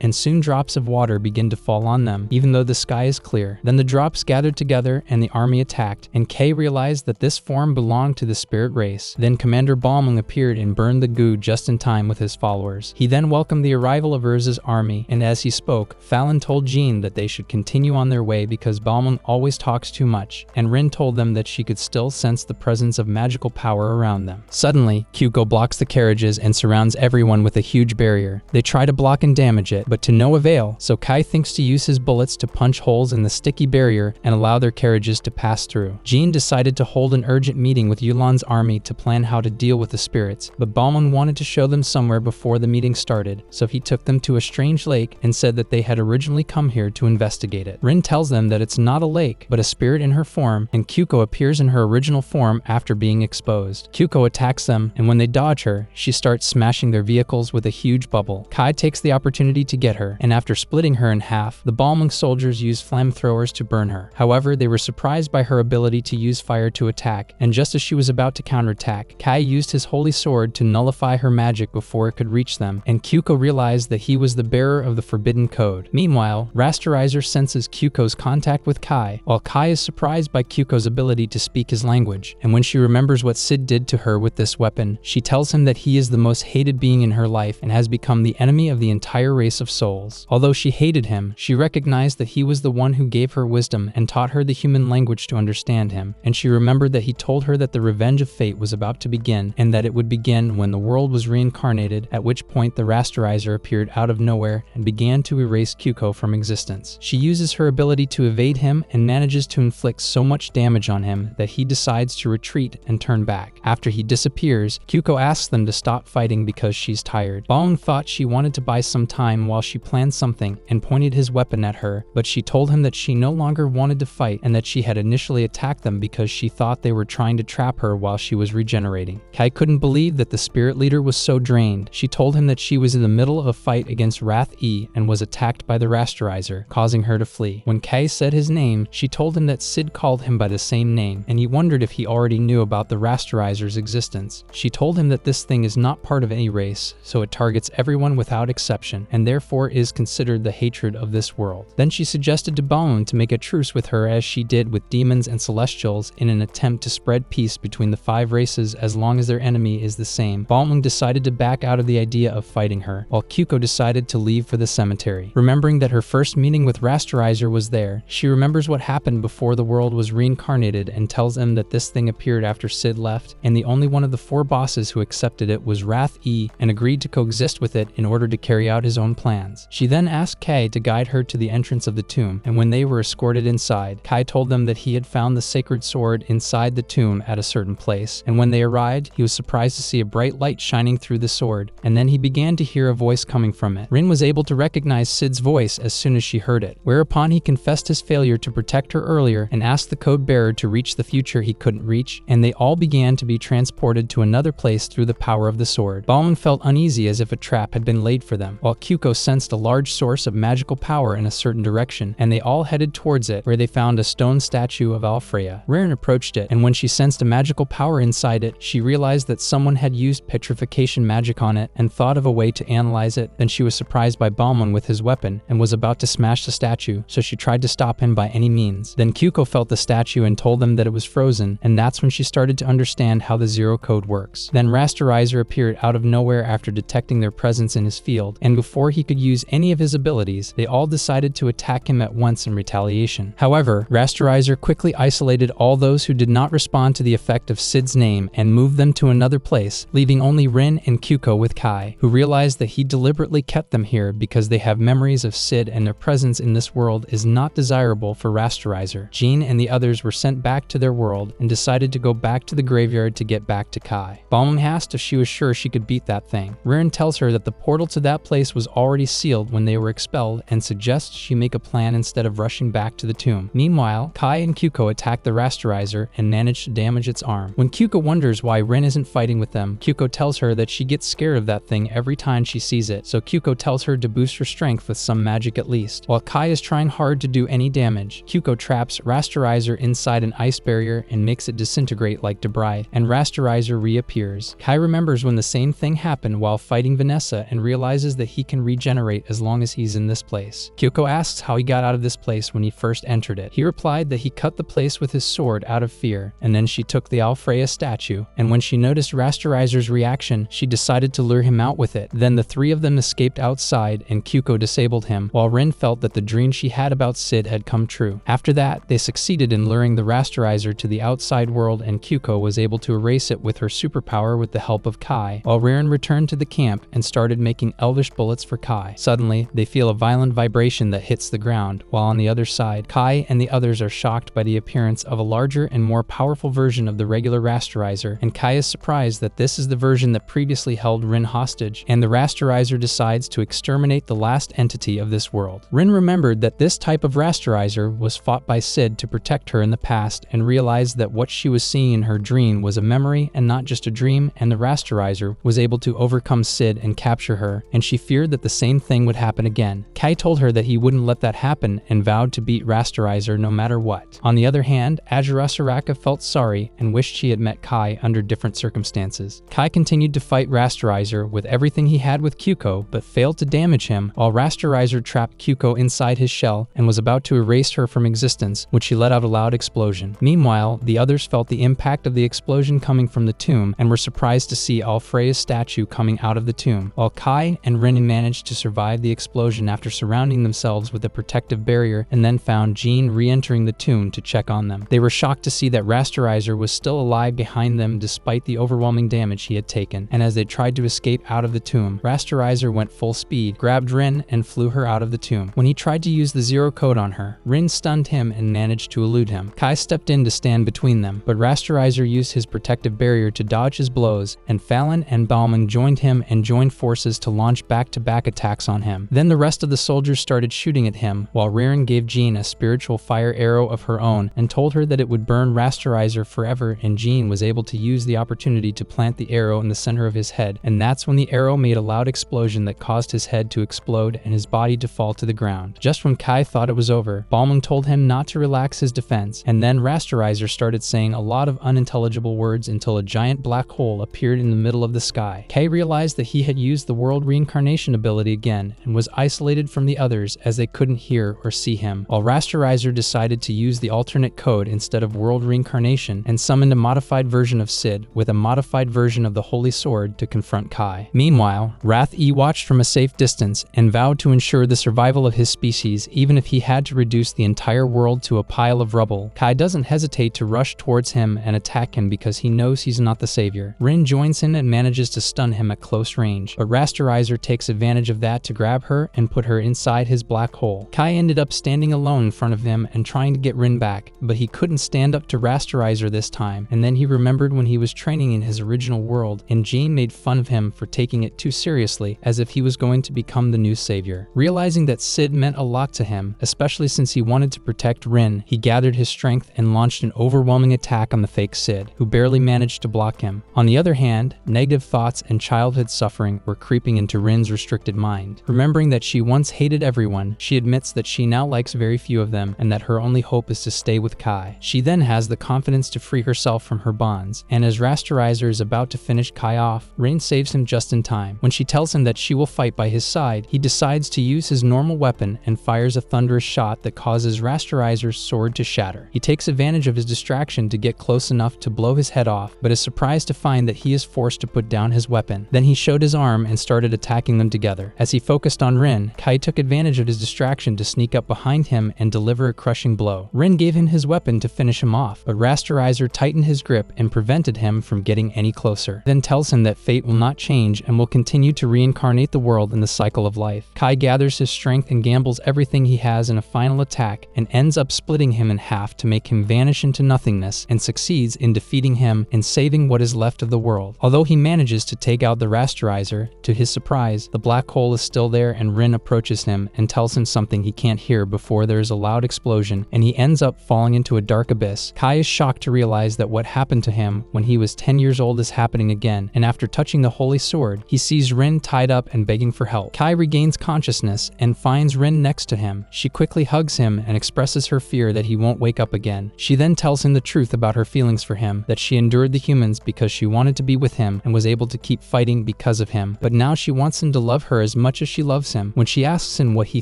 and soon drops of water begin to fall on them, even though the sky is clear. Then the drops gathered together and the army attacked, and Kay realized that this form belonged to the spirit race. Then Commander Balmung appeared and burned the goo just in time with his followers. He then welcomed the arrival of Urza's army, and as he spoke, Fallon told Jean that they should continue on their way because Balmung always talks too much, and Rin told them that she could still sense the presence of magical power around them. Suddenly, Kyuko blocks the carriages and surrounds everyone with a huge barrier. They try to block and damage it, but to no avail, so Kai thinks to use his bullets to punch holes in the sticky barrier and allow their carriages to pass through. Jean decided to hold an urgent meeting with Yulan's army to plan how to deal with the spirits, but Balmung wanted to show them somewhere before the meeting started, so he took them to a strange lake and said that they had originally come here to investigate it. Rin tells them that it's not a lake, but a spirit in her form, and Kyuko appears in her original form after being exposed. Kyuko attacks them, and when they dodge her, she starts smashing their vehicles with a huge bubble. Kai takes the opportunity to get her, and after splitting her in half, the Balmung soldiers use flamethrowers to burn her. However, they were surprised by her ability to use fire to attack, and just as she was about to counterattack, Kai used his holy sword to nullify her magic before it could reach them, and Kyuko realized that he was the bearer of the forbidden code. Meanwhile, Rasterizer senses Kyuko's contact with Kai, while Kai is surprised by Kyuko's ability to speak his language, and when she remembers what Sid did to her with this weapon, she tells him that he is the most hated being in her life and has become the enemy of the entire race of souls. Although she hated him, she recognized that he was the one who gave her wisdom and taught her the human language to understand him, and she remembered that he told her that the revenge of fate was about to begin, and that it would begin when the world was reincarnated, at which point the Rasterizer appeared out of nowhere and began to erase Kyuko from existence. She uses her ability to evade him and manages to inflict so much damage on him that he decides to retreat and turn back. After he disappears, Kyuko asks them to stop fighting because she's tired. Balmung thought she wanted to buy some time while she planned something and pointed his weapon at her, but she told him that she no longer wanted to fight and that she had initially attacked them because she thought they were trying to trap her while she was regenerating. Kai couldn't believe that the spirit leader was so drained. She told him that she was in the middle of a fight against Wrath-E and was attacked by the Rasterizer, causing her to flee. When Kai said his name, she told him that Sid called him by the same name, and he wondered if he already knew about the Rasterizer's existence. She told him that this thing is not part of any race, so it targets everyone without exception, and therefore is considered the hatred of this world. Then she suggested to Balmung to make a truce with her as she did with demons and celestials in an attempt to spread peace between the 5 races as long as their enemy is the same. Balmung decided to back out of the idea of fighting her, while Kyuko decided to leave for the cemetery. Remembering that her first meeting with Rasterizer was there, she remembers what happened before the world was reincarnated and tells him that this thing appeared after Sid left, and the only one of the 4 bosses who accepted it was Wrath-E and agreed to coexist with it in order to carry out his own plans. She then asked Kai to guide her to the entrance of the tomb, and when they were escorted inside, Kai told them that he had found the sacred sword inside the tomb at a certain place, and when they arrived, he was surprised to see a bright light shining through the sword, and then he began to hear a voice coming from it. Rin was able to recognize Sid's voice as soon as she heard it, whereupon he confessed his failure to protect her earlier and asked the code bearer to reach the future he couldn't reach, and they all began to be transported to another place through the power of the sword. Balmung felt uneasy as if a trap had been laid for them, while Kyuko sensed a large source of magical power in a certain direction, and they all headed towards it, where they found a stone statue of Alfreya. Ririn approached it, and when she sensed a magical power inside it, she realized that someone had used petrification magic on it and thought of a way to analyze it. Then she was surprised by Balmung with his weapon and was about to smash the statue, so she tried to stop him by any means. Then Kyuko felt the statue and told them that it was frozen, and that's when she started to understand how the Zero Code works. Then Rasterizer appeared out of nowhere after detecting their presence in his field, and before he could use any of his abilities, they all decided to attack him at once in retaliation. However, Rasterizer quickly isolated all those who did not respond to the effect of Sid's name and moved them to another place, leaving only Rin and Kyuko with Kai, who realized that he deliberately kept them here because they have memories of Sid and their presence in this world is not desirable for Rasterizer. Jean and the others were sent back to their world and decided to go back to the graveyard to get back to Kai. Balmung asked if she was sure she could beat that thing. Ririn tells her that the portal to that place was already sealed when they were expelled and suggests she make a plan instead of rushing back to the tomb. Meanwhile, Kai and Kyuko attack the rasterizer and manage to damage its arm. When Kyuko wonders why Rin isn't fighting with them, Kyuko tells her that she gets scared of that thing every time she sees it, so Kyuko tells her to boost her strength with some magic at least. While Kai is trying hard to do any damage, Kyuko traps rasterizer inside an ice barrier and makes it disintegrate like debris, and rasterizer reappears. Kai remembers when the same thing happened while fighting Vanessa and realizes that he can regenerate as long as he's in this place. Kyuko asks how he got out of this place when he first entered it. He replied that he cut the place with his sword out of fear, and then she took the Alfreya statue, and when she noticed rasterizer's reaction, she decided to lure him out with it. Then the three of them escaped outside and Kyuko disabled him, while Rin felt that the dream she had about Sid had come true. After that, they succeeded in luring the rasterizer to the outside world, and Kyuko was able to erase it with her superpower with the help of Kai, while Rin returned to the camp and started making elvish bullets for Kai. Suddenly, they feel a violent vibration that hits the ground, while on the other side, Kai and the others are shocked by the appearance of a larger and more powerful version of the regular rasterizer, and Kai is surprised that this is the version that previously held Rin hostage, and the rasterizer decides to exterminate the last entity of this world. Rin remembered that this type of rasterizer was fought by Sid to protect her in the past, and realized that what she was seeing in her dream was a memory and not just a dream, and the rasterizer was able to overcome Sid and capture her, and she feared that the same thing would happen again. Kai told her that he wouldn't let that happen and vowed to beat rasterizer no matter what. On the other hand, Azura Soraka felt sorry and wished she had met Kai under different circumstances. Kai continued to fight rasterizer with everything he had with Kyuko, but failed to damage him, while rasterizer trapped Kyuko inside his shell and was about to erase her from existence, when she let out a loud explosion. Meanwhile, the others felt the impact of the explosion coming from the tomb and were surprised to see Alfreya's statue coming out of the tomb, while Kai and Rin managed to survive the explosion after surrounding themselves with a protective barrier, and then found Jean re-entering the tomb to check on them. They were shocked to see that rasterizer was still alive behind them despite the overwhelming damage he had taken, and as they tried to escape out of the tomb, rasterizer went full speed, grabbed Rin, and flew her out of the tomb. When he tried to use the zero code on her, Rin stunned him and managed to elude him. Kai stepped in to stand between them, but rasterizer used his protective barrier to dodge his blows, and Fallon and Bauman joined him and joined forces to launch back-to-back attacks on him. Then the rest of the soldiers started shooting at him, while Ririn gave Jean a spiritual fire arrow of her own and told her that it would burn rasterizer forever, and Jean was able to use the opportunity to plant the arrow in the center of his head, and that's when the arrow made a loud explosion that caused his head to explode and his body to fall to the ground. Just when Kai thought it was over, Bauman told him not to relax his defense, and then rasterizer started saying a lot of unintelligible words until a giant black hole appeared in the middle of the sky. Kai realized that he had used the world reincarnation ability again and was isolated from the others as they couldn't hear or see him, while rasterizer decided to use the alternate code instead of world reincarnation and summoned a modified version of Sid with a modified version of the Holy Sword to confront Kai. Meanwhile, Wrath-E watched from a safe distance and vowed to ensure the survival of his species even if he had to reduce the entire world to a pile of rubble. Kai doesn't hesitate to rush towards him and attack him because he knows he's not the savior. Rin joins him and manages to stun him at close range, but rasterizer takes advantage of that to grab her and put her inside his black hole. Kai ended up standing alone in front of him and trying to get Rin back, but he couldn't stand up to rasterizer this time, and then he remembered when he was training in his original world and Jean made fun of him for taking it too seriously as if he was going to become the new savior. Realizing that Sid meant a lot to him, especially since he wanted to protect Rin, he gathered his strength and launched an overwhelming attack on the fake Sid, who barely managed to block him. On the other hand, negative thoughts and childhood suffering were creeping into Rin's restricted mind. Remembering that she once hated everyone, she admits that she now likes very few of them and that her only hope is to stay with Kai. She then has the confidence to free herself from her bonds, and as rasterizer is about to finish Kai off, Rin saves him just in time. When she tells him that she will fight by his side, he decides to use his normal weapon and fires a thunderous shot that causes rasterizer's sword to shatter. He takes advantage of his distraction to get close enough to blow his head off, but is surprised to find that he is forced to put down his weapon. Then he showed his arm and started attacking them together. As he focused on Rin, Kai took advantage of his distraction to sneak up behind him and deliver a crushing blow. Rin gave him his weapon to finish him off, but rasterizer tightened his grip and prevented him from getting any closer. Then tells him that fate will not change and will continue to reincarnate the world in the cycle of life. Kai gathers his strength and gambles everything he has in a final attack and ends up splitting him in half to make him vanish into nothingness, and succeeds in defeating him and saving what is left of the world. Although he manages to take out the rasterizer, to his surprise, the black hole is still there and Rin approaches him and tells tells him something he can't hear before there is a loud explosion, and he ends up falling into a dark abyss. Kai is shocked to realize that what happened to him when he was 10 years old is happening again, and after touching the holy sword, he sees Rin tied up and begging for help. Kai regains consciousness and finds Rin next to him. She quickly hugs him and expresses her fear that he won't wake up again. She then tells him the truth about her feelings for him, that she endured the humans because she wanted to be with him and was able to keep fighting because of him, but now she wants him to love her as much as she loves him. When she asks him what he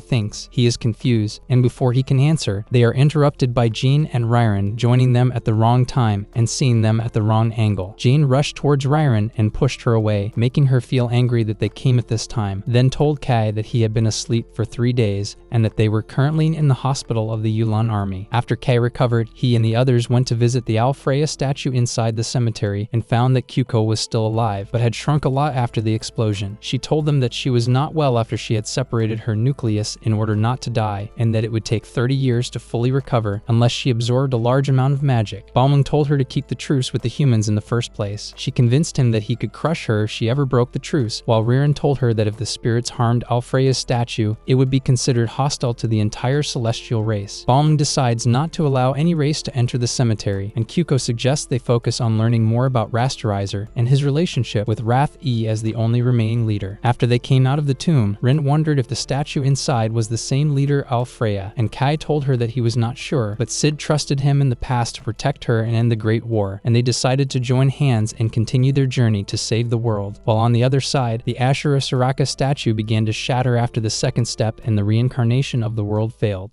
thinks, he is confused, and before he can answer, they are interrupted by Jean and Ryron joining them at the wrong time and seeing them at the wrong angle. Jean rushed towards Ryron and pushed her away, making her feel angry that they came at this time, then told Kai that he had been asleep for 3 days and that they were currently in the hospital of the Yulan army. After Kai recovered, he and the others went to visit the Alfreya statue inside the cemetery and found that Kyuko was still alive, but had shrunk a lot after the explosion. She told them that she was not well after she had separated her nucleus in order not to die, and that it would take 30 years to fully recover unless she absorbed a large amount of magic. Balmung told her to keep the truce with the humans in the first place. She convinced him that he could crush her if she ever broke the truce, while Ririn told her that if the spirits harmed Alfreya's statue, it would be considered hostile to the entire celestial race. Balmung decides not to allow any race to enter the cemetery, and Kyuko suggests they focus on learning more about Rasterizer and his relationship with Wrath E as the only remaining leader. After they came out of the tomb, Rin wondered if the statue inside was the same leader Alfreya, and Kai told her that he was not sure, but Sid trusted him in the past to protect her and end the Great War, and they decided to join hands and continue their journey to save the world. While on the other side, the Ashura Soraka statue began to shatter after the second step and the reincarnation of the world failed.